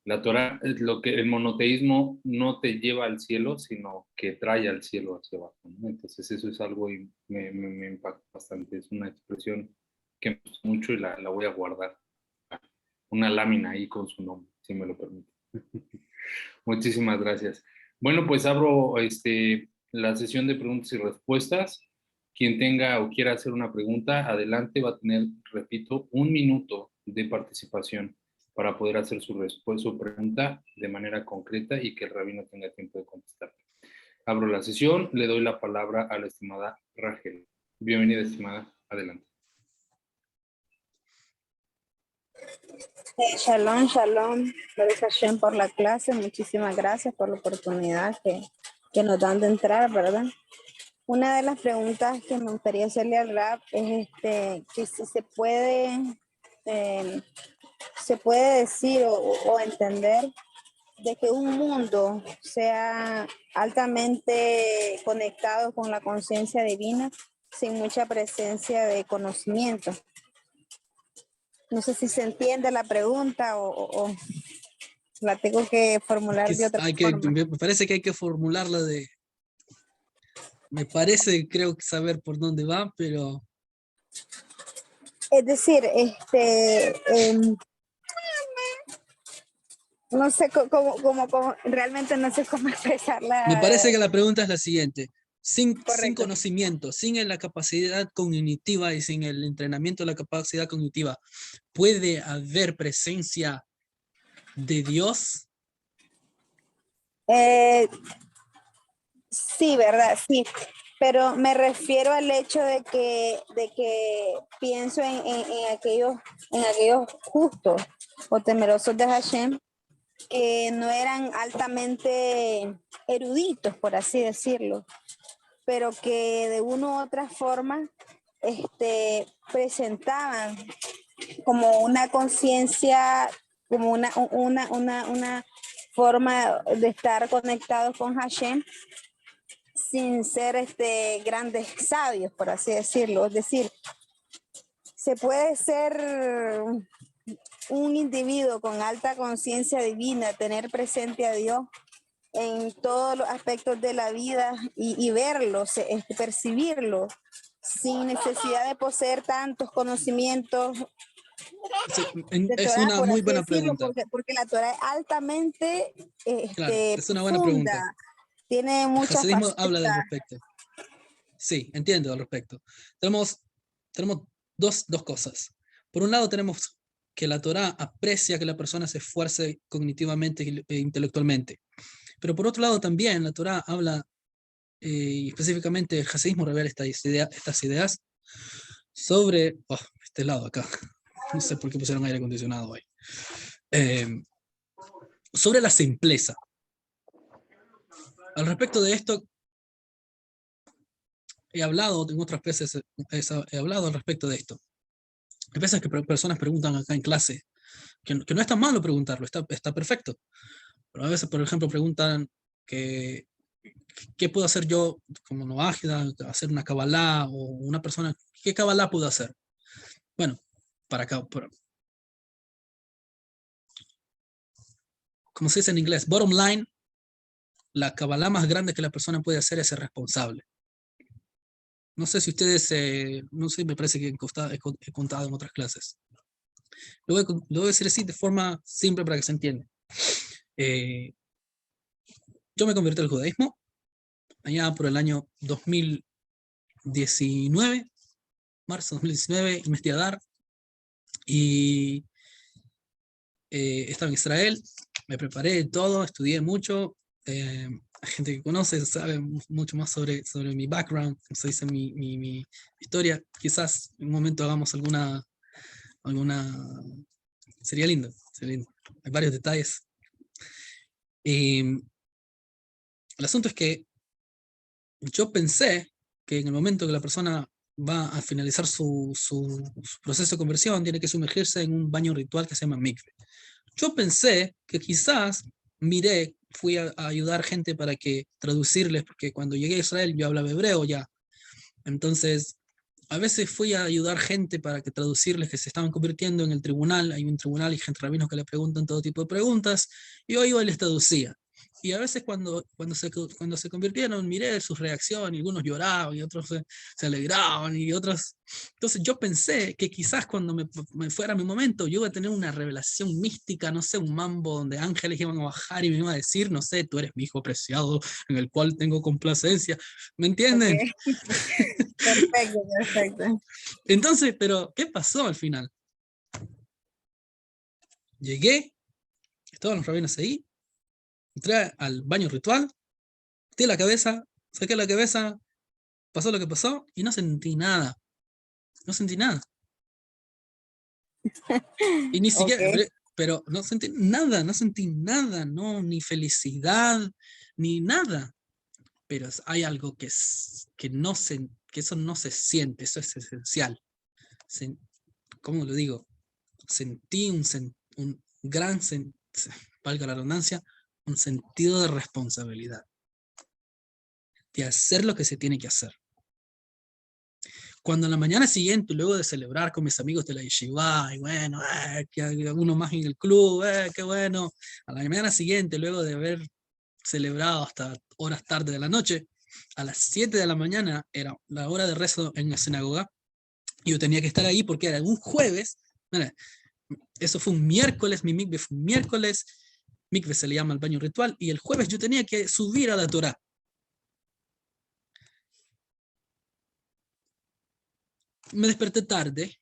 [SPEAKER 5] la Torah. Lo que el monoteísmo no te lleva al cielo, sino que trae al cielo hacia abajo, ¿no? Entonces eso es algo y me impacta bastante. Es una expresión que me gusta mucho y la voy a guardar. Una lámina ahí con su nombre, si me lo permite. Muchísimas gracias. Bueno, pues abro la sesión de preguntas y respuestas. Quien tenga o quiera hacer una pregunta, adelante, va a tener, repito, 1 minuto de participación para poder hacer su pregunta de manera concreta y que el rabino tenga tiempo de contestar. Abro la sesión, le doy la palabra a la estimada Rachel. Bienvenida, estimada, adelante.
[SPEAKER 8] Shalom, shalom. Gracias Hashem por la clase. Muchísimas gracias por la oportunidad que nos dan de entrar, ¿verdad? Una de las preguntas que me gustaría hacerle al Rab es que si se puede decir o entender de que un mundo sea altamente conectado con la conciencia divina sin mucha presencia de conocimiento. No sé si se entiende la pregunta o la tengo que formular de otra forma.
[SPEAKER 7] Me parece que hay que formularla de... Me parece, creo que saber por dónde va, pero...
[SPEAKER 8] Es decir, no sé cómo, realmente no sé cómo expresarla.
[SPEAKER 7] Me parece que la pregunta es la siguiente. Sin
[SPEAKER 8] conocimiento,
[SPEAKER 7] sin la capacidad cognitiva y sin el entrenamiento de la capacidad cognitiva, ¿puede haber presencia de Dios?
[SPEAKER 8] Sí, ¿verdad? Sí. Pero me refiero al hecho de que pienso en aquellos justos o temerosos de Hashem que no eran altamente eruditos, por así decirlo, pero que de una u otra forma presentaban como una conciencia, como una forma de estar conectados con Hashem sin ser grandes sabios, por así decirlo. Es decir, se puede ser un individuo con alta conciencia divina, tener presente a Dios en todos los aspectos de la vida y verlo, percibirlo, sin necesidad de poseer tantos conocimientos.
[SPEAKER 7] Sí, es una muy buena pregunta.
[SPEAKER 8] Porque la Torah es altamente
[SPEAKER 7] claro, es una buena
[SPEAKER 8] profunda,
[SPEAKER 7] pregunta.
[SPEAKER 8] tiene muchas
[SPEAKER 7] Hasidismo
[SPEAKER 8] facetas.
[SPEAKER 7] habla del respecto. Sí, entiendo al respecto. Tenemos dos cosas. Por un lado tenemos que la Torá aprecia que la persona se esfuerce cognitivamente e intelectualmente. Pero por otro lado también la Torá habla, específicamente el hasidismo revela estas ideas sobre, este lado acá, no sé por qué pusieron aire acondicionado hoy, sobre la simpleza. Al respecto de esto, he hablado en otras veces, he hablado al respecto de esto. Hay veces que personas preguntan acá en clase, que no es tan malo preguntarlo, está perfecto. Pero a veces, por ejemplo, preguntan ¿qué puedo hacer yo como noágida, hacer una cabalá o una persona? ¿Qué cabalá puedo hacer? Bueno, como se dice en inglés, bottom line, la cabalá más grande que la persona puede hacer es ser responsable. No sé si ustedes, no sé, me parece que he contado en otras clases. Lo voy a decir así de forma simple para que se entienda. Yo me convertí al judaísmo allá por el año 2000, 2019, marzo 2019, y me fui a dar. Y estaba en Israel, me preparé todo, estudié mucho. Hay gente que conoce, sabe mucho más sobre mi background, como se dice, mi historia. Quizás en un momento hagamos alguna sería lindo, sería lindo. Hay varios detalles. El asunto es que yo pensé que en el momento que la persona va a finalizar su proceso de conversión, tiene que sumergirse en un baño ritual que se llama mikve. Yo pensé que quizás fui a ayudar gente para que traducirles, porque cuando llegué a Israel yo hablaba hebreo ya. Entonces, a veces fui a ayudar gente para que traducirles que se estaban convirtiendo en el tribunal. Hay un tribunal y gente rabinos que le preguntan todo tipo de preguntas, y yo iba y les traducía. Y a veces cuando se convirtieron, miré sus reacciones, y algunos lloraban, y otros se alegraban, y otros... Entonces yo pensé que quizás cuando me fuera mi momento, yo iba a tener una revelación mística, no sé, un mambo donde ángeles iban a bajar y me iban a decir, no sé, tú eres mi hijo preciado, en el cual tengo complacencia. ¿Me entienden?
[SPEAKER 8] Ok. Perfecto, perfecto.
[SPEAKER 7] Entonces, pero, ¿qué pasó al final? Llegué, estaban los rabinos ahí, entré al baño ritual, metí la cabeza, saqué la cabeza, pasó lo que pasó y no sentí nada. No sentí nada. Y ni siquiera,
[SPEAKER 8] Ok.
[SPEAKER 7] pero no sentí nada, no, ni felicidad, ni nada. Pero hay algo que eso no se siente, eso es esencial. ¿Cómo lo digo? Sentí un gran, valga la redundancia, un sentido de responsabilidad, de hacer lo que se tiene que hacer. Cuando a la mañana siguiente, luego de celebrar con mis amigos de la yeshiva, y bueno, que uno más en el club, qué bueno, a la mañana siguiente, luego de haber celebrado hasta horas tarde de la noche, a las 7 de la mañana era la hora de rezo en la sinagoga, y yo tenía que estar ahí porque era un jueves. Mira, eso fue un miércoles, mi mikve fue un miércoles, mikve se le llama el baño ritual, y el jueves yo tenía que subir a la Torá. Me desperté tarde,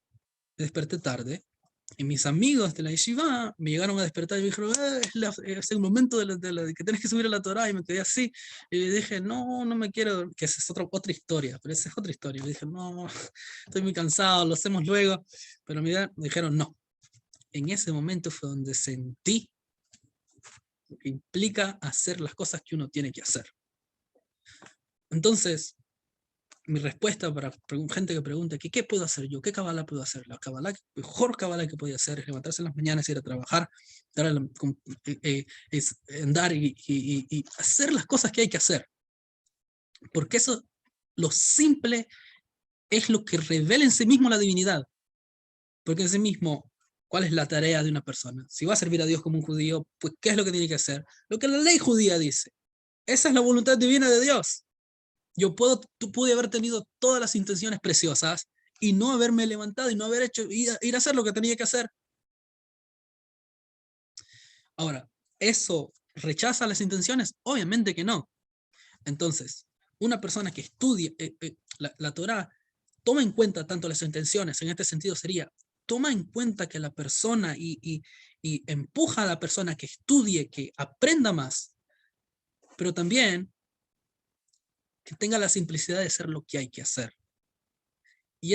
[SPEAKER 7] y mis amigos de la yeshiva me llegaron a despertar y me dijeron, es el momento de que tienes que subir a la Torá, y me quedé así, y le dije, no me quiero, que esa es otra historia, pero esa es otra historia. Me dije, no, estoy muy cansado, lo hacemos luego, pero me dijeron, no. En ese momento fue donde sentí lo que implica hacer las cosas que uno tiene que hacer. Entonces, mi respuesta para gente que pregunta, ¿qué puedo hacer yo? ¿Qué cabala puedo hacer? La mejor cabala que podía hacer es levantarse en las mañanas, ir a trabajar, es andar y hacer las cosas que hay que hacer. Porque eso, lo simple, es lo que revela en sí mismo la divinidad. Porque en sí mismo, ¿cuál es la tarea de una persona? Si va a servir a Dios como un judío, pues ¿qué es lo que tiene que hacer? Lo que la ley judía dice. Esa es la voluntad divina de Dios. Pude haber tenido todas las intenciones preciosas y no haberme levantado y no haber ir a hacer lo que tenía que hacer. Ahora, ¿eso rechaza las intenciones? Obviamente que no. Entonces, una persona que estudia la Torá toma en cuenta tanto las intenciones, en este sentido sería, toma en cuenta que la persona y empuja a la persona que estudie, que aprenda más, pero también que tenga la simplicidad de hacer lo que hay que hacer. Y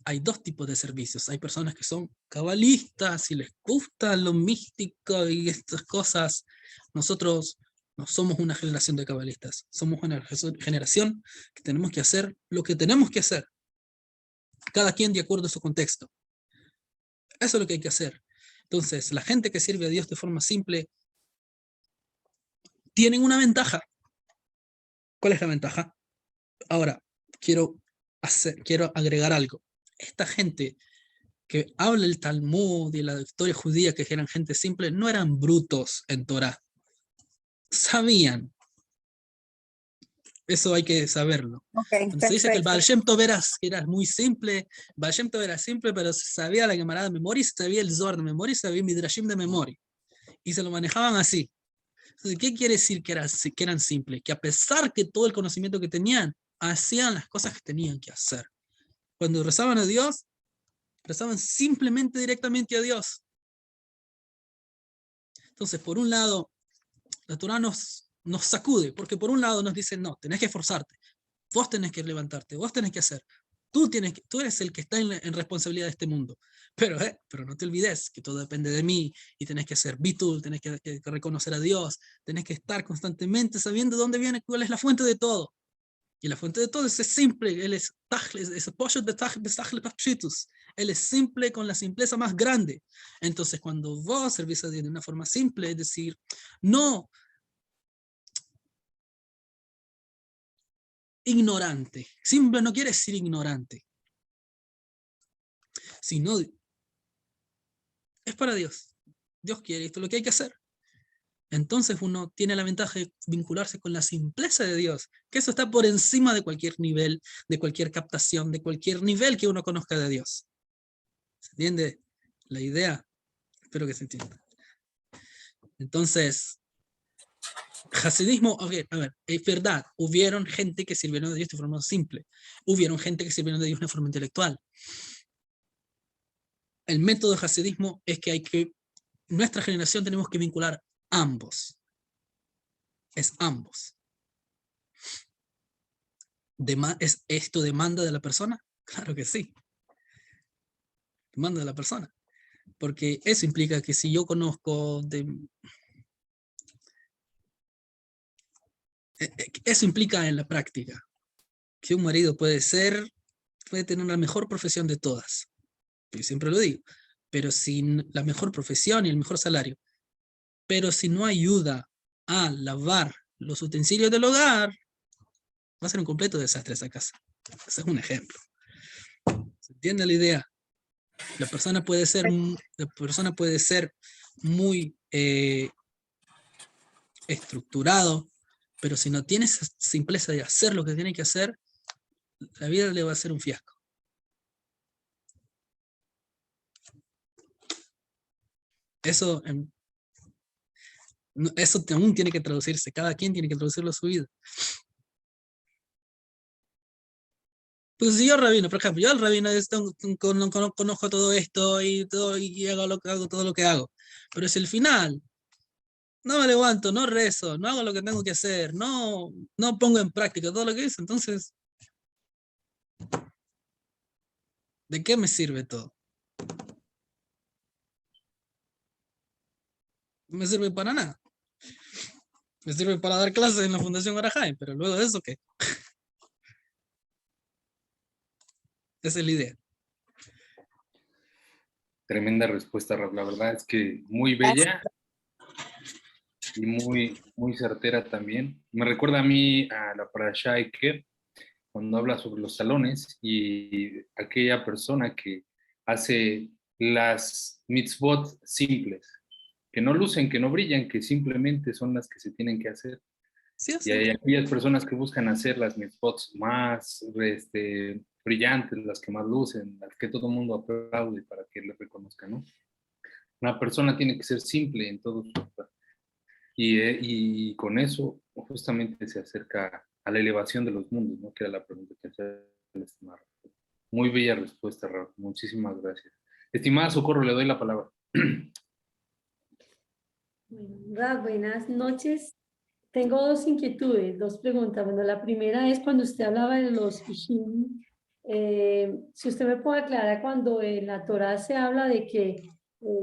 [SPEAKER 7] hay dos tipos de servicios. Hay personas que son cabalistas y les gusta lo místico y estas cosas. Nosotros no somos una generación de cabalistas, somos una generación que tenemos que hacer lo que tenemos que hacer, cada quien de acuerdo a su contexto. Eso es lo que hay que hacer. Entonces, la gente que sirve a Dios de forma simple tienen una ventaja. ¿Cuál es la ventaja? Ahora, quiero agregar algo. Esta gente que habla el Talmud y la historia judía, que eran gente simple, no eran brutos en Torah. Sabían. Eso hay que saberlo.
[SPEAKER 8] Okay,
[SPEAKER 7] se dice que el
[SPEAKER 8] perfecto.
[SPEAKER 7] Baal Shem Tov era muy simple. Baal Shem Tov era simple, pero sabía la Gemara de memoria, sabía el Zohar de memoria, sabía Midrashim de memoria. Y se lo manejaban así. Entonces, ¿qué quiere decir que eran simples? Que a pesar que todo el conocimiento que tenían, hacían las cosas que tenían que hacer. Cuando rezaban a Dios, rezaban simplemente directamente a Dios. Entonces, por un lado, la Torá nos sacude, porque por un lado nos dice, no, tenés que esforzarte, vos tenés que levantarte, vos tenés que hacer, tú eres el que está en responsabilidad de este mundo, pero no te olvides que todo depende de mí, y tenés que ser bitul, tenés que reconocer a Dios, tenés que estar constantemente sabiendo dónde viene, cuál es la fuente de todo. Y la fuente de todo es simple, él es apoyo de Pshitus. Él es simple con la simpleza más grande. Entonces, cuando vos servís a Dios de una forma simple, es decir, no ignorante. Simple no quiere decir ignorante, sino es para Dios. Dios quiere, esto es lo que hay que hacer. Entonces uno tiene la ventaja de vincularse con la simpleza de Dios, que eso está por encima de cualquier nivel, de cualquier captación, de cualquier nivel que uno conozca de Dios. ¿Se entiende la idea? Espero que se entienda. Entonces, Hasidismo, okay, a ver, es verdad, hubieron gente que sirvieron a Dios de forma simple, hubieron gente que sirvieron a Dios de forma intelectual. El método de Hasidismo es que nuestra generación tenemos que vincular ambos. Es ambos. ¿Es esto demanda de la persona? Claro que sí. Demanda de la persona. Porque eso implica que si yo conozco eso implica en la práctica que un marido puede tener la mejor profesión de todas. Yo siempre lo digo. Pero sin la mejor profesión y el mejor salario. Pero si no ayuda a lavar los utensilios del hogar, va a ser un completo desastre esa casa. Ese es un ejemplo. ¿Se entiende la idea? La persona puede ser muy estructurado, pero si no tiene esa simpleza de hacer lo que tiene que hacer, la vida le va a ser un fiasco. Eso aún tiene que traducirse, cada quien tiene que traducirlo a su vida. Pues si yo rabino, por ejemplo, yo al rabino conozco todo esto y hago todo lo que hago, pero si al final no me levanto, no rezo, no hago lo que tengo que hacer, no pongo en práctica todo lo que hice, entonces, ¿de qué me sirve todo? No me sirve para nada. Me sirve para dar clases en la Fundación Arajaim, pero luego de eso, ¿qué? Esa es la idea.
[SPEAKER 5] Tremenda respuesta, Rab. La verdad es que muy bella y muy, muy certera también. Me recuerda a mí a la Parashá Iker, cuando habla sobre los talones y aquella persona que hace las mitzvot simples, que no lucen, que no brillan, que simplemente son las que se tienen que hacer.
[SPEAKER 7] Sí,
[SPEAKER 5] Y hay aquellas personas que buscan hacer las mitzvot más brillantes, las que más lucen, las que todo el mundo aplaude para que les reconozcan, ¿no? Una persona tiene que ser simple en todo su actuar. Y con eso justamente se acerca a la elevación de los mundos, ¿no? Que era la pregunta que hacía el estimado. Muy bella respuesta, Raúl. Muchísimas gracias. Estimada Socorro, le doy la palabra.
[SPEAKER 3] Bueno, buenas noches. Tengo dos inquietudes, dos preguntas. Bueno, la primera es cuando usted hablaba de los Ishim, si usted me puede aclarar cuando en la Torá se habla de que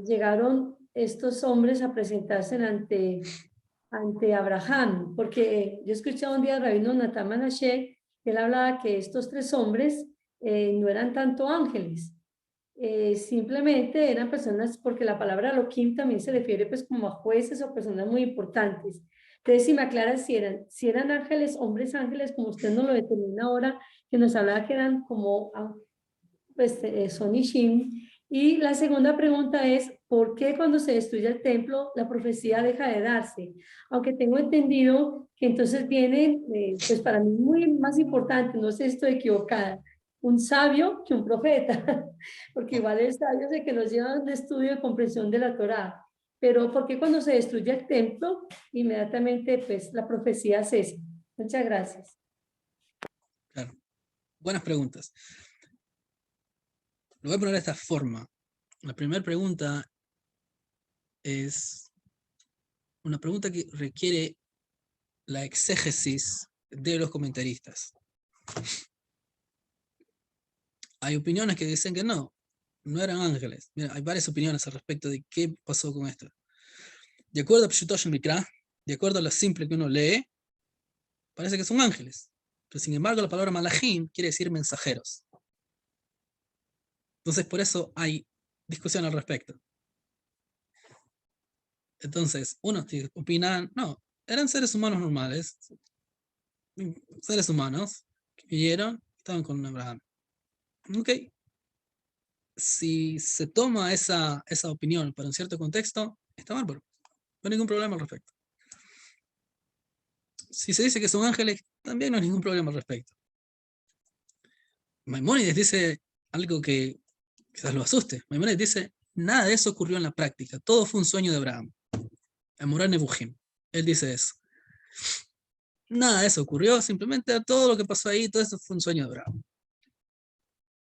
[SPEAKER 3] llegaron estos hombres a presentarse ante Abraham, porque yo escuché un día al rabino Natan Menashe, que él hablaba que estos tres hombres no eran tanto ángeles, simplemente eran personas, porque la palabra Elohim también se refiere pues como a jueces o personas muy importantes. Entonces, si me aclara si eran ángeles, hombres ángeles, como usted nos lo determina ahora, que nos hablaba que eran como pues, son Ishim. Y la segunda pregunta es, ¿por qué cuando se destruye el templo la profecía deja de darse? Aunque tengo entendido que entonces viene, pues para mí muy más importante, no sé si estoy equivocada, un sabio que un profeta, porque igual el sabio es el que nos lleva a un estudio de comprensión de la Torá. Pero ¿por qué cuando se destruye el templo, inmediatamente pues la profecía cesa? Muchas gracias.
[SPEAKER 7] Claro. Buenas preguntas. Lo voy a poner de esta forma. La primera pregunta es una pregunta que requiere la exégesis de los comentaristas. Hay opiniones que dicen que no eran ángeles. Mira, hay varias opiniones al respecto de qué pasó con esto. De acuerdo a Pshutosh Mikra, de acuerdo a lo simple que uno lee, parece que son ángeles. Pero sin embargo, la palabra malachim quiere decir mensajeros. Entonces, por eso hay discusión al respecto. Entonces, unos opinan, no, eran seres humanos normales, seres humanos que vivieron, estaban con Abraham. Ok. Si se toma esa opinión para un cierto contexto, está mal, pero no hay ningún problema al respecto. Si se dice que son ángeles, también no hay ningún problema al respecto. Maimónides dice algo que quizás lo asuste. Maimónides dice, nada de eso ocurrió en la práctica, todo fue un sueño de Abraham. Amorá Nebuchim. Él dice eso. Nada de eso ocurrió, simplemente todo lo que pasó ahí, todo eso fue un sueño de Abraham.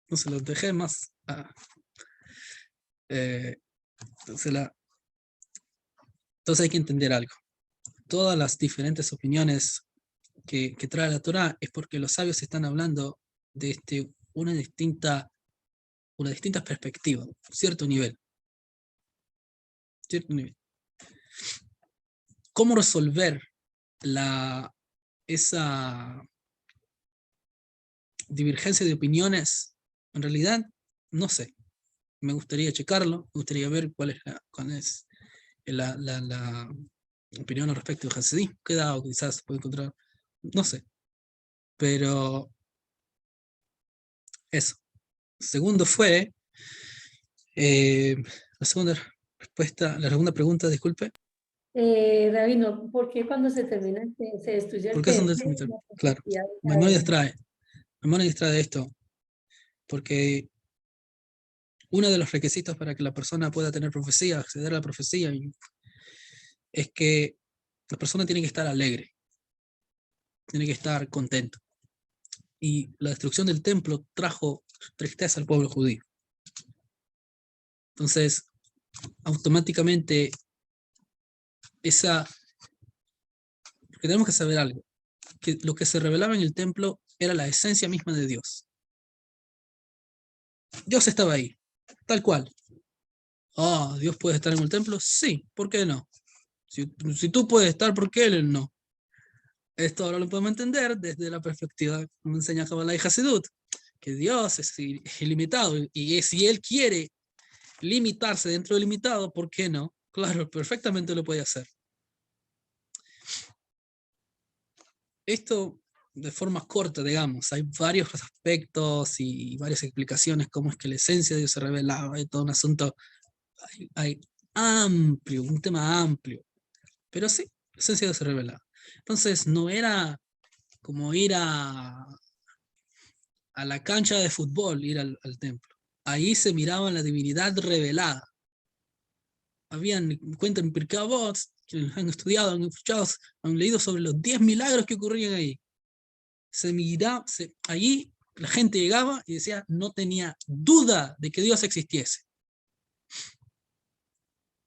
[SPEAKER 7] No se los dejé más. Entonces hay que entender algo. Todas las diferentes opiniones que trae la Torá es porque los sabios están hablando de una distinta perspectiva, cierto nivel. ¿Cómo resolver esa divergencia de opiniones? En realidad, no sé. Me gustaría checarlo, me gustaría ver cuál es la opinión al respecto de Hasidí. O quizás se puede encontrar, no sé. Pero eso. Segundo fue la segunda respuesta, la segunda pregunta, disculpe.
[SPEAKER 3] Rabino, ¿por qué cuando se termina, se destruye el
[SPEAKER 7] ¿Por qué son
[SPEAKER 3] templo?
[SPEAKER 7] desmitados? Claro. Maimónides trae esto, porque uno de los requisitos para que la persona pueda tener profecía, acceder a la profecía, es que la persona tiene que estar alegre, tiene que estar contento. Y la destrucción del templo trajo tristeza al pueblo judío. Entonces, automáticamente, porque tenemos que saber algo, que lo que se revelaba en el templo era la esencia misma de Dios. Dios estaba ahí, tal cual. ¿Dios puede estar en el templo? Sí, ¿por qué no? Si tú puedes estar, ¿por qué él no? Esto ahora lo podemos entender desde la perspectiva, como enseña Kabbalah y Hasidut, que Dios es ilimitado, y si Él quiere limitarse dentro del limitado, ¿por qué no? Claro, perfectamente lo puede hacer. Esto de forma corta, digamos, hay varios aspectos y varias explicaciones cómo es que la esencia de Dios se revelaba, hay todo un asunto hay amplio, un tema amplio, pero sí, la esencia de Dios se revelaba. Entonces no era como ir a la cancha de fútbol, ir al templo. Ahí se miraba la divinidad revelada. Cuentan en Pirkei Avot, que han estudiado, han escuchado, han leído sobre los 10 milagros que ocurrían ahí. Allí la gente llegaba y decía, no tenía duda de que Dios existiese.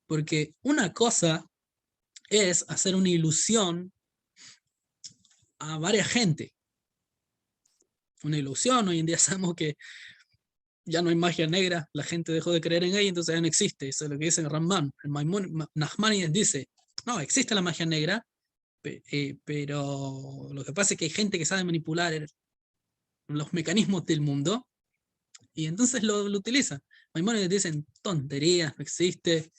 [SPEAKER 7] Porque una cosa es hacer una ilusión a varias gente. Una ilusión, hoy en día sabemos que ya no hay magia negra, la gente dejó de creer en ella, entonces ya no existe. Eso es lo que dice el Ramban. Nachmanides dice, no, existe la magia negra, pero lo que pasa es que hay gente que sabe manipular los mecanismos del mundo, y entonces lo utiliza. Maimónides dicen, tonterías, no existe.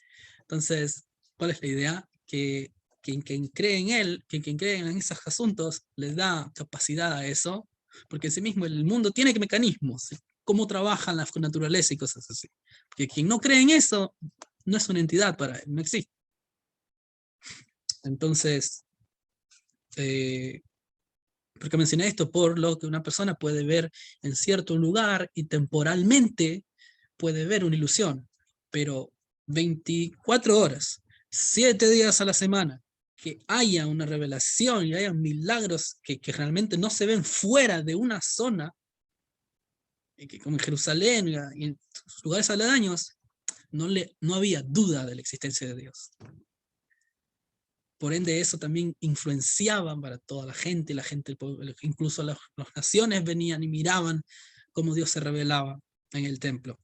[SPEAKER 7] Entonces, ¿cuál es la idea? Que quien cree en él, quien cree en esos asuntos, les da capacidad a eso, porque en sí mismo el mundo tiene mecanismos, cómo trabajan la naturaleza y cosas así. Porque quien no cree en eso, no es una entidad para él, no existe. Entonces, porque mencioné esto por lo que una persona puede ver en cierto lugar y temporalmente puede ver una ilusión, pero 24 horas, 7 días a la semana, que haya una revelación y haya milagros que realmente no se ven fuera de una zona, y que como en Jerusalén y en lugares aledaños, no había duda de la existencia de Dios. Por ende, eso también influenciaba para toda la gente, incluso las naciones venían y miraban cómo Dios se revelaba en el templo.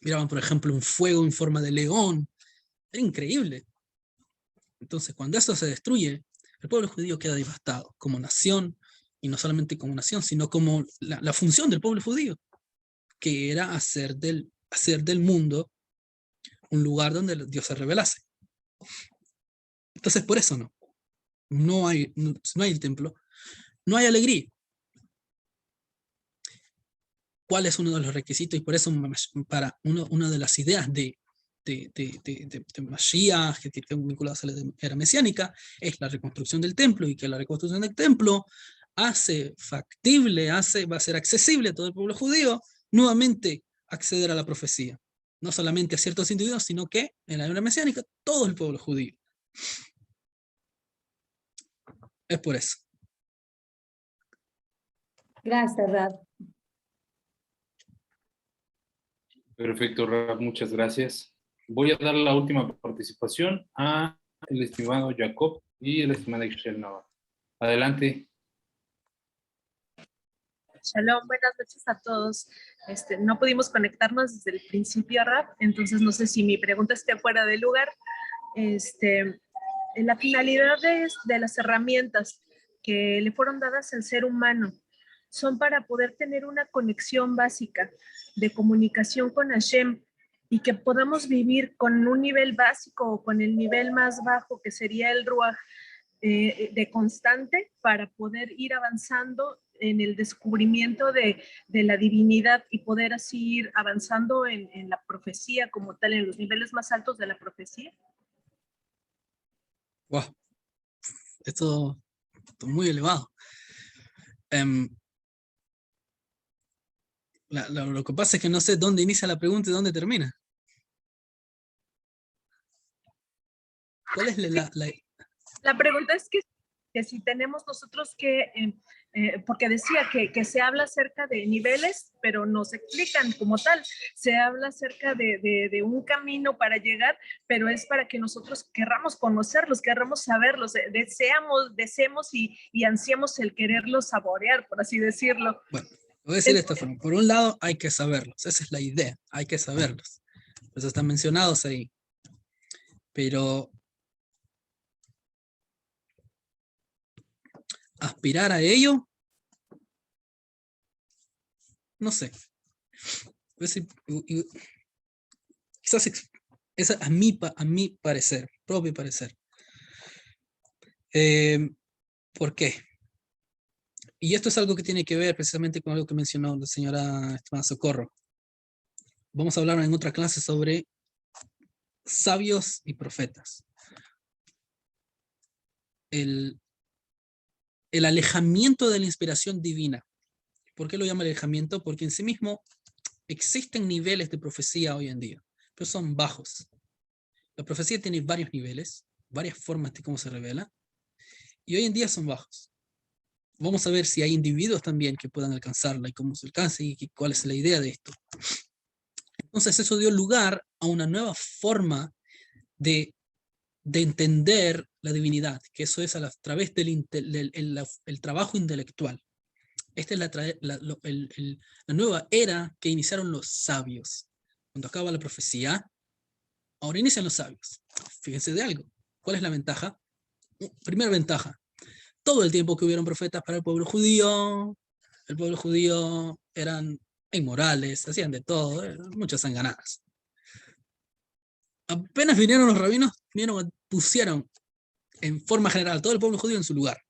[SPEAKER 7] Miraban, por ejemplo, un fuego en forma de león. Era increíble. Entonces, cuando esto se destruye, el pueblo judío queda devastado como nación, y no solamente como nación, sino como la función del pueblo judío, que era hacer del mundo un lugar donde Dios se revelase. Entonces, por eso no hay el templo, no hay alegría. ¿Cuál es uno de los requisitos? Y por eso una de las ideas de Mashiach, que están vinculadas a la era mesiánica, es la reconstrucción del templo, y que la reconstrucción del templo hace factible, va a ser accesible a todo el pueblo judío, nuevamente acceder a la profecía. No solamente a ciertos individuos, sino que en la era mesiánica, todo el pueblo judío. Es por eso.
[SPEAKER 3] Gracias, Rab.
[SPEAKER 5] Perfecto, Rab, muchas gracias. Voy a dar la última participación a el estimado Jacob y el estimado Ixchel Navarro. Adelante.
[SPEAKER 9] Shalom, buenas noches a todos. No pudimos conectarnos desde el principio, Rab, entonces no sé si mi pregunta esté fuera de lugar. La finalidad de las herramientas que le fueron dadas al ser humano son para poder tener una conexión básica de comunicación con Hashem, y que podamos vivir con un nivel básico o con el nivel más bajo, que sería el Ruach, de constante, para poder ir avanzando en el descubrimiento de la divinidad y poder así ir avanzando en la profecía como tal, en los niveles más altos de la profecía.
[SPEAKER 7] Wow, esto es muy elevado. Lo que pasa es que no sé dónde inicia la pregunta y dónde termina. ¿Cuál es
[SPEAKER 9] La pregunta es que si tenemos nosotros que, porque decía que se habla acerca de niveles, pero no se explican como tal. Se habla acerca de un camino para llegar, pero es para que nosotros querramos conocerlos, querramos saberlos, deseemos y ansiamos el quererlos saborear, por así decirlo.
[SPEAKER 7] Bueno, voy a decir de esta forma. Por un lado, hay que saberlos. Esa es la idea. Hay que saberlos. Pues están mencionados ahí. Pero aspirar a ello, no sé. Quizás esa a mi parecer, propio parecer. ¿Por qué? Y esto es algo que tiene que ver precisamente con algo que mencionó la señora estimada Socorro. Vamos a hablar en otra clase sobre sabios y profetas. El alejamiento de la inspiración divina. ¿Por qué lo llama alejamiento? Porque en sí mismo existen niveles de profecía hoy en día, pero son bajos. La profecía tiene varios niveles, varias formas de cómo se revela, y hoy en día son bajos. Vamos a ver si hay individuos también que puedan alcanzarla y cómo se alcanza y cuál es la idea de esto. Entonces eso dio lugar a una nueva forma de entender la divinidad, que eso es a través del trabajo intelectual. Esta es la nueva era que iniciaron los sabios. Cuando acaba la profecía, ahora inician los sabios. Fíjense de algo. ¿Cuál es la ventaja? Primera ventaja. Todo el tiempo que hubieron profetas para el pueblo judío eran inmorales, hacían de todo, muchas sanganadas. Apenas vinieron los rabinos, pusieron en forma general todo el pueblo judío en su lugar.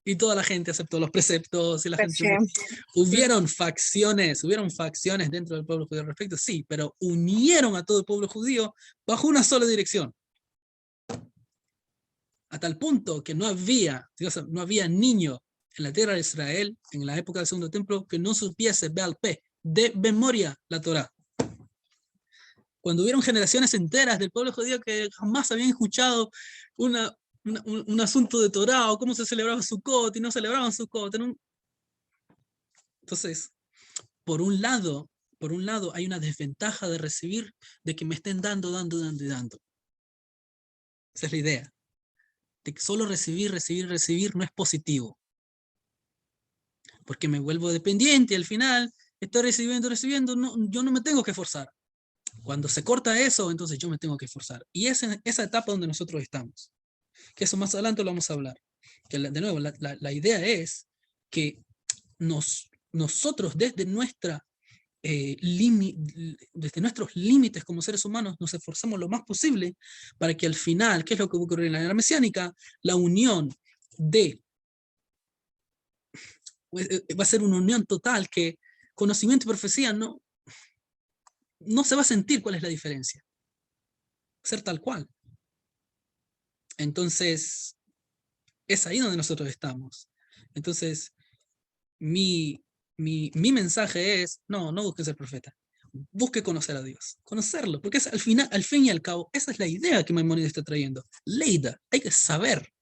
[SPEAKER 7] Y toda la gente aceptó los preceptos y la gente... Hubieron facciones dentro del pueblo judío al respecto, sí, pero unieron a todo el pueblo judío bajo una sola dirección. A tal punto que no había niño en la tierra de Israel, en la época del segundo templo, que no supiese Be'al Peh, de memoria, la Torá. Cuando hubieron generaciones enteras del pueblo judío que jamás habían escuchado un asunto de Torá, o cómo se celebraba Sukkot, y no celebraban Sukkot. Entonces, por un lado hay una desventaja de recibir, de que me estén dando. Esa es la idea. De que solo recibir no es positivo. Porque me vuelvo dependiente y al final estoy recibiendo, yo no me tengo que esforzar. Cuando se corta eso, entonces yo me tengo que esforzar. Y es en esa etapa donde nosotros estamos. Que eso más adelante lo vamos a hablar. Que de nuevo, la idea es que nosotros desde desde nuestros límites como seres humanos nos esforzamos lo más posible para que al final, ¿qué es lo que ocurre en la era mesiánica? La unión va a ser una unión total que conocimiento y profecía no se va a sentir cuál es la diferencia. Va a ser tal cual. Entonces, es ahí donde nosotros estamos. Entonces, mi mensaje es, no busque ser profeta. Busque conocer a Dios. Conocerlo. Porque al fin y al cabo, esa es la idea que Maimónides está trayendo. Leida. Hay que saber.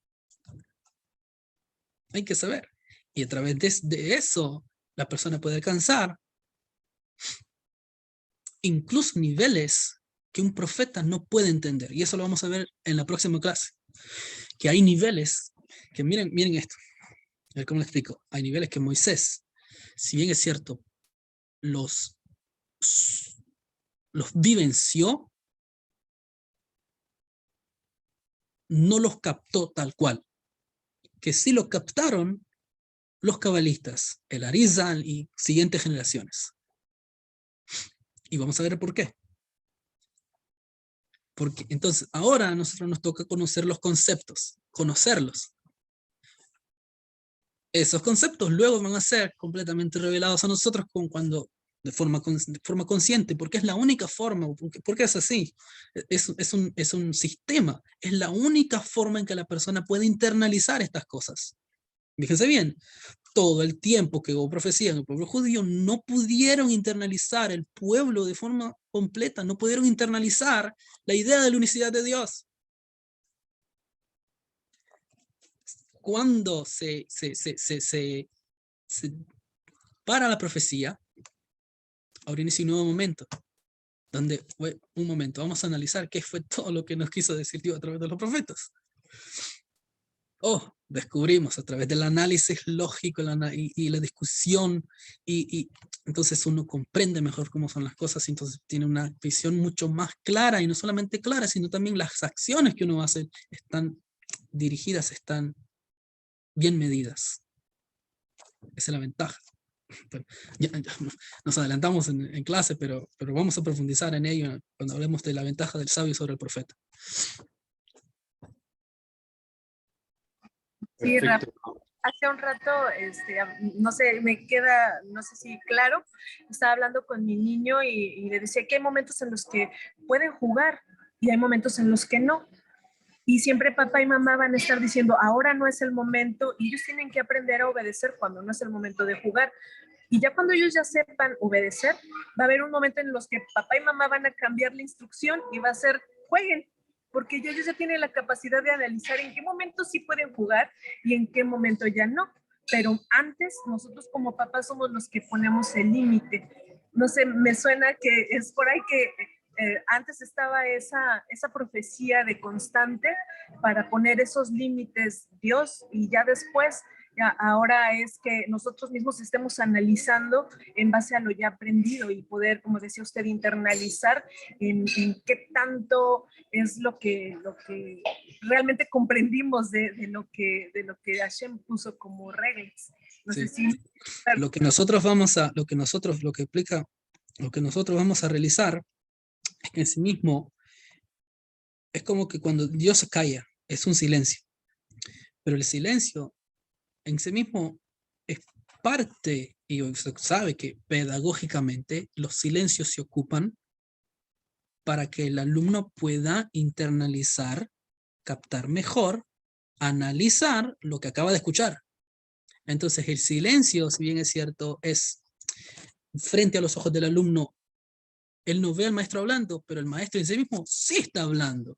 [SPEAKER 7] Hay que saber. Y a través de eso, la persona puede alcanzar incluso niveles que un profeta no puede entender. Y eso lo vamos a ver en la próxima clase. Que hay niveles que, miren esto. A ver cómo lo explico. Hay niveles que Moisés, si bien es cierto, los vivenció, no los captó tal cual. Que sí los captaron los cabalistas, el Arizal y siguientes generaciones. Y vamos a ver por qué. Porque entonces ahora a nosotros nos toca conocer los conceptos, conocerlos. Esos conceptos luego van a ser completamente revelados a nosotros de forma consciente, porque es la única forma, porque es así, es un sistema, es la única forma en que la persona puede internalizar estas cosas. Fíjense bien, todo el tiempo que hubo profecía en el pueblo judío, no pudieron internalizar el pueblo de forma completa, no pudieron internalizar la idea de la unicidad de Dios. Cuando se para la profecía, ahora inicia un nuevo momento, donde, un momento, vamos a analizar qué fue todo lo que nos quiso decir Dios a través de los profetas. Descubrimos a través del análisis lógico y la discusión, y entonces uno comprende mejor cómo son las cosas, y entonces tiene una visión mucho más clara, y no solamente clara, sino también las acciones que uno hace están dirigidas, están bien medidas. Esa es la ventaja. Bueno, ya nos adelantamos en clase, pero vamos a profundizar en ello cuando hablemos de la ventaja del sabio sobre el profeta.
[SPEAKER 9] Sí, hace un rato, no sé, no sé si claro, estaba hablando con mi niño y le decía que hay momentos en los que pueden jugar y hay momentos en los que no. Y siempre papá y mamá van a estar diciendo, ahora no es el momento, y ellos tienen que aprender a obedecer cuando no es el momento de jugar. Y ya cuando ellos ya sepan obedecer, va a haber un momento en los que papá y mamá van a cambiar la instrucción y va a ser, jueguen, porque ellos ya tienen la capacidad de analizar en qué momento sí pueden jugar y en qué momento ya no. Pero antes, nosotros como papás somos los que ponemos el límite. No sé, me suena que es por ahí que antes estaba esa profecía de constante para poner esos límites Dios, y ya después, ahora es que nosotros mismos estemos analizando en base a lo ya aprendido y poder, como decía usted, internalizar en qué tanto es lo que realmente comprendimos de lo que Hashem puso como reglas. No sé si...
[SPEAKER 7] Lo que nosotros vamos a realizar en sí mismo es como que cuando Dios se calla, es un silencio. Pero el silencio en sí mismo es parte, y usted sabe que pedagógicamente los silencios se ocupan para que el alumno pueda internalizar, captar mejor, analizar lo que acaba de escuchar. Entonces el silencio, si bien es cierto, es frente a los ojos del alumno Él no ve al maestro hablando, pero el maestro en sí mismo sí está hablando,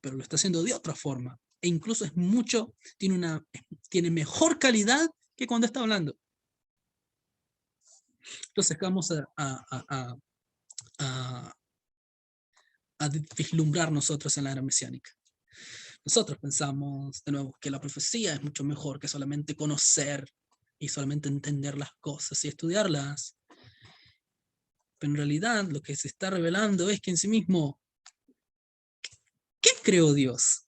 [SPEAKER 7] pero lo está haciendo de otra forma. E incluso es mucho, tiene mejor calidad que cuando está hablando. Entonces vamos a vislumbrar nosotros en la era mesiánica. Nosotros pensamos, de nuevo, que la profecía es mucho mejor que solamente conocer y solamente entender las cosas y estudiarlas. Pero en realidad lo que se está revelando es que en sí mismo, ¿qué creó Dios?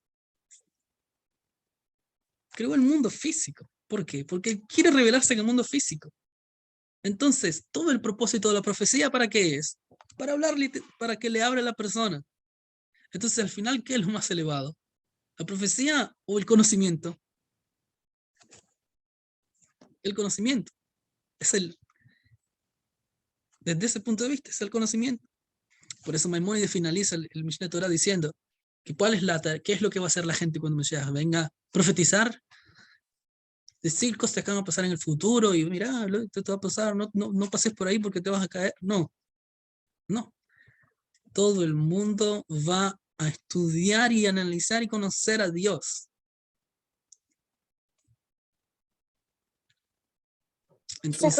[SPEAKER 7] Creó el mundo físico. ¿Por qué? Porque Él quiere revelarse en el mundo físico. Entonces, todo el propósito de la profecía, ¿para qué es? Para hablar, para que le hable a la persona. Entonces, al final, ¿qué es lo más elevado? ¿La profecía o el conocimiento? El conocimiento. Desde ese punto de vista, es el conocimiento. Por eso Maimónides finaliza el Mishneh Torah diciendo que qué es lo que va a hacer la gente cuando Mashiach venga, profetizar, decir cosas que van a pasar en el futuro y mira, esto te va a pasar, no pases por ahí porque te vas a caer. No. Todo el mundo va a estudiar y analizar y conocer a Dios. Entonces,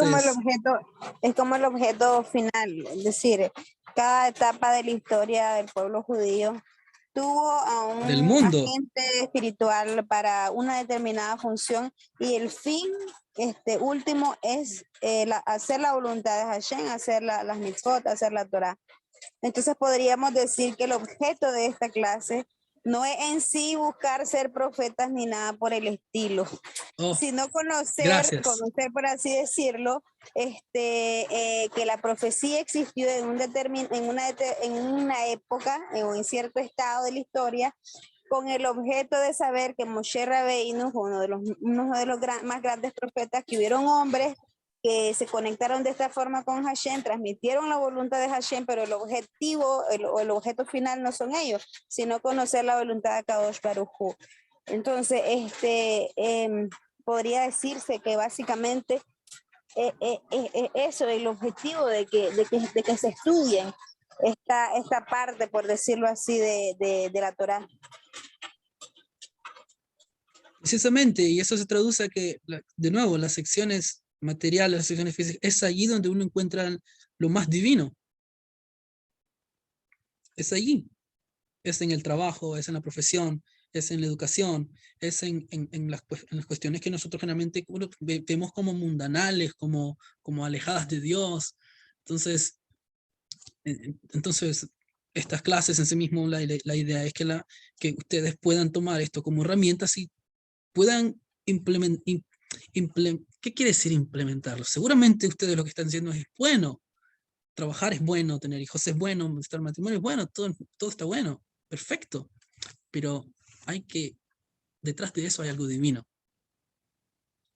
[SPEAKER 8] Es como el objeto final, es decir, cada etapa de la historia del pueblo judío tuvo a un
[SPEAKER 7] del mundo.
[SPEAKER 8] agente espiritual para una determinada función y el fin último es hacer la voluntad de Hashem, hacer las mitzvot, hacer la Torah. Entonces podríamos decir que el objeto de esta clase no es en sí buscar ser profetas ni nada por el estilo, sino conocer, por así decirlo, que la profecía existió en una época o en cierto estado de la historia, con el objeto de saber que Moshe Rabbeinu, uno de los más grandes profetas, que hubieron hombres que se conectaron de esta forma con Hashem, transmitieron la voluntad de Hashem, pero el objetivo, el objeto final no son ellos, sino conocer la voluntad de Kadosh Baruj Hu. Entonces, podría decirse que básicamente eso es el objetivo de que se estudien esta parte, por decirlo así, de la Torah.
[SPEAKER 7] Precisamente, y eso se traduce a que, de nuevo, las secciones materiales, las secciones físicas, es allí donde uno encuentra lo más divino. Es allí. Es en el trabajo, es en la profesión, es en la educación, es en las cuestiones que nosotros generalmente vemos como mundanales, como alejadas de Dios. Entonces estas clases en sí mismo, la idea es que ustedes puedan tomar esto como herramientas y puedan implementar. ¿Qué quiere decir implementarlo? Seguramente ustedes lo que están diciendo es bueno, trabajar es bueno, tener hijos es bueno, estar en matrimonio es bueno, todo está bueno, perfecto, pero detrás de eso hay algo divino.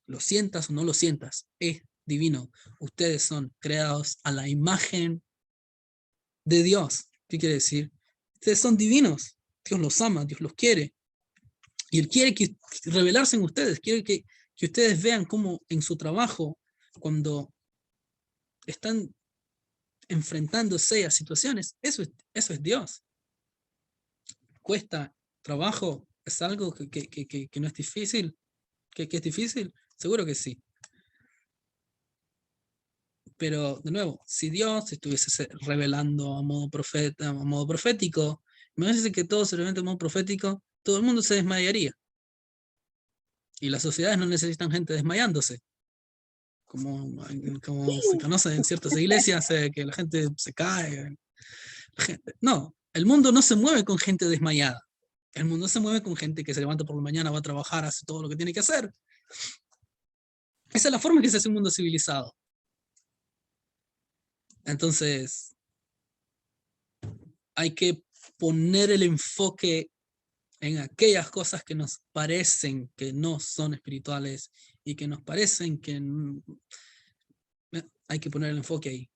[SPEAKER 7] Lo sientas o no lo sientas, es divino. Ustedes son creados a la imagen de Dios. ¿Qué quiere decir? Ustedes son divinos, Dios los ama, Dios los quiere, y Él quiere revelarse en ustedes, quiere que ustedes vean cómo en su trabajo, cuando están enfrentándose a situaciones, eso es Dios. Cuesta trabajo, es algo que no es difícil, que es difícil, seguro que sí. Pero, de nuevo, si Dios estuviese revelando a modo profético, imagínense que todo se revela a modo profético, todo el mundo se desmayaría. Y las sociedades no necesitan gente desmayándose. Como se conoce en ciertas iglesias, que la gente se cae. No, el mundo no se mueve con gente desmayada. El mundo se mueve con gente que se levanta por la mañana, va a trabajar, hace todo lo que tiene que hacer. Esa es la forma en que se hace un mundo civilizado. Entonces, hay que poner el enfoque en aquellas cosas que nos parecen que no son espirituales y que nos parecen que hay que poner el enfoque ahí.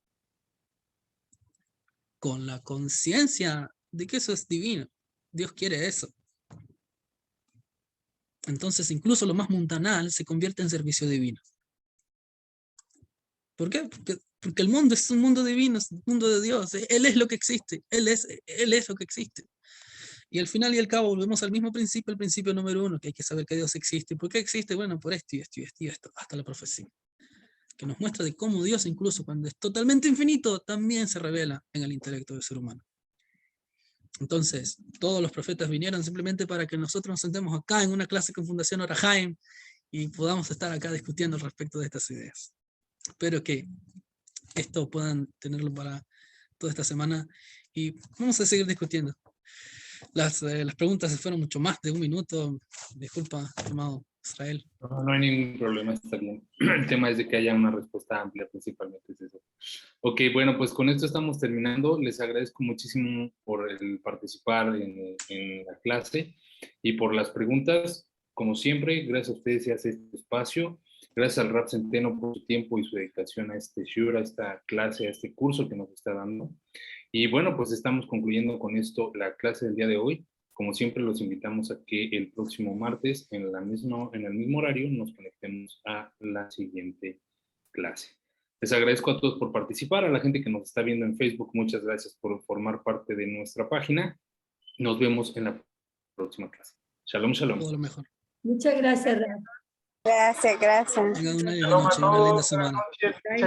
[SPEAKER 7] Con la conciencia de que eso es divino. Dios quiere eso. Entonces, incluso lo más mundanal se convierte en servicio divino. ¿Por qué? Porque Porque el mundo es un mundo divino, es un mundo de Dios. Él es lo que existe. Él es lo que existe. Y al final y al cabo volvemos al mismo principio, el principio número 1, que hay que saber que Dios existe. ¿Y por qué existe? Bueno, por esto y esto y esto y esto, hasta la profecía. Que nos muestra de cómo Dios, incluso cuando es totalmente infinito, también se revela en el intelecto del ser humano. Entonces, todos los profetas vinieron simplemente para que nosotros nos sentemos acá en una clase con Fundación Orahaim y podamos estar acá discutiendo al respecto de estas ideas. Espero que esto puedan tenerlo para toda esta semana y vamos a seguir discutiendo. Las preguntas se fueron mucho más de 1 minuto. Disculpa, estimado Israel.
[SPEAKER 5] No hay ningún problema, está bien. El tema es de que haya una respuesta amplia, principalmente es eso. Ok, bueno, pues con esto estamos terminando. Les agradezco muchísimo por el participar en la clase y por las preguntas. Como siempre, gracias a ustedes se hace este espacio. Gracias al Rab Centeno por su tiempo y su dedicación a este shiur, a esta clase, a este curso que nos está dando. Y bueno, pues estamos concluyendo con esto la clase del día de hoy. Como siempre, los invitamos a que el próximo martes, en el mismo horario, nos conectemos a la siguiente clase. Les agradezco a todos por participar, a la gente que nos está viendo en Facebook, muchas gracias por formar parte de nuestra página. Nos vemos en la próxima clase. Shalom, shalom.
[SPEAKER 7] Todo lo mejor.
[SPEAKER 3] Muchas gracias, Rab.
[SPEAKER 8] Gracias, gracias.
[SPEAKER 7] Tengan una linda semana.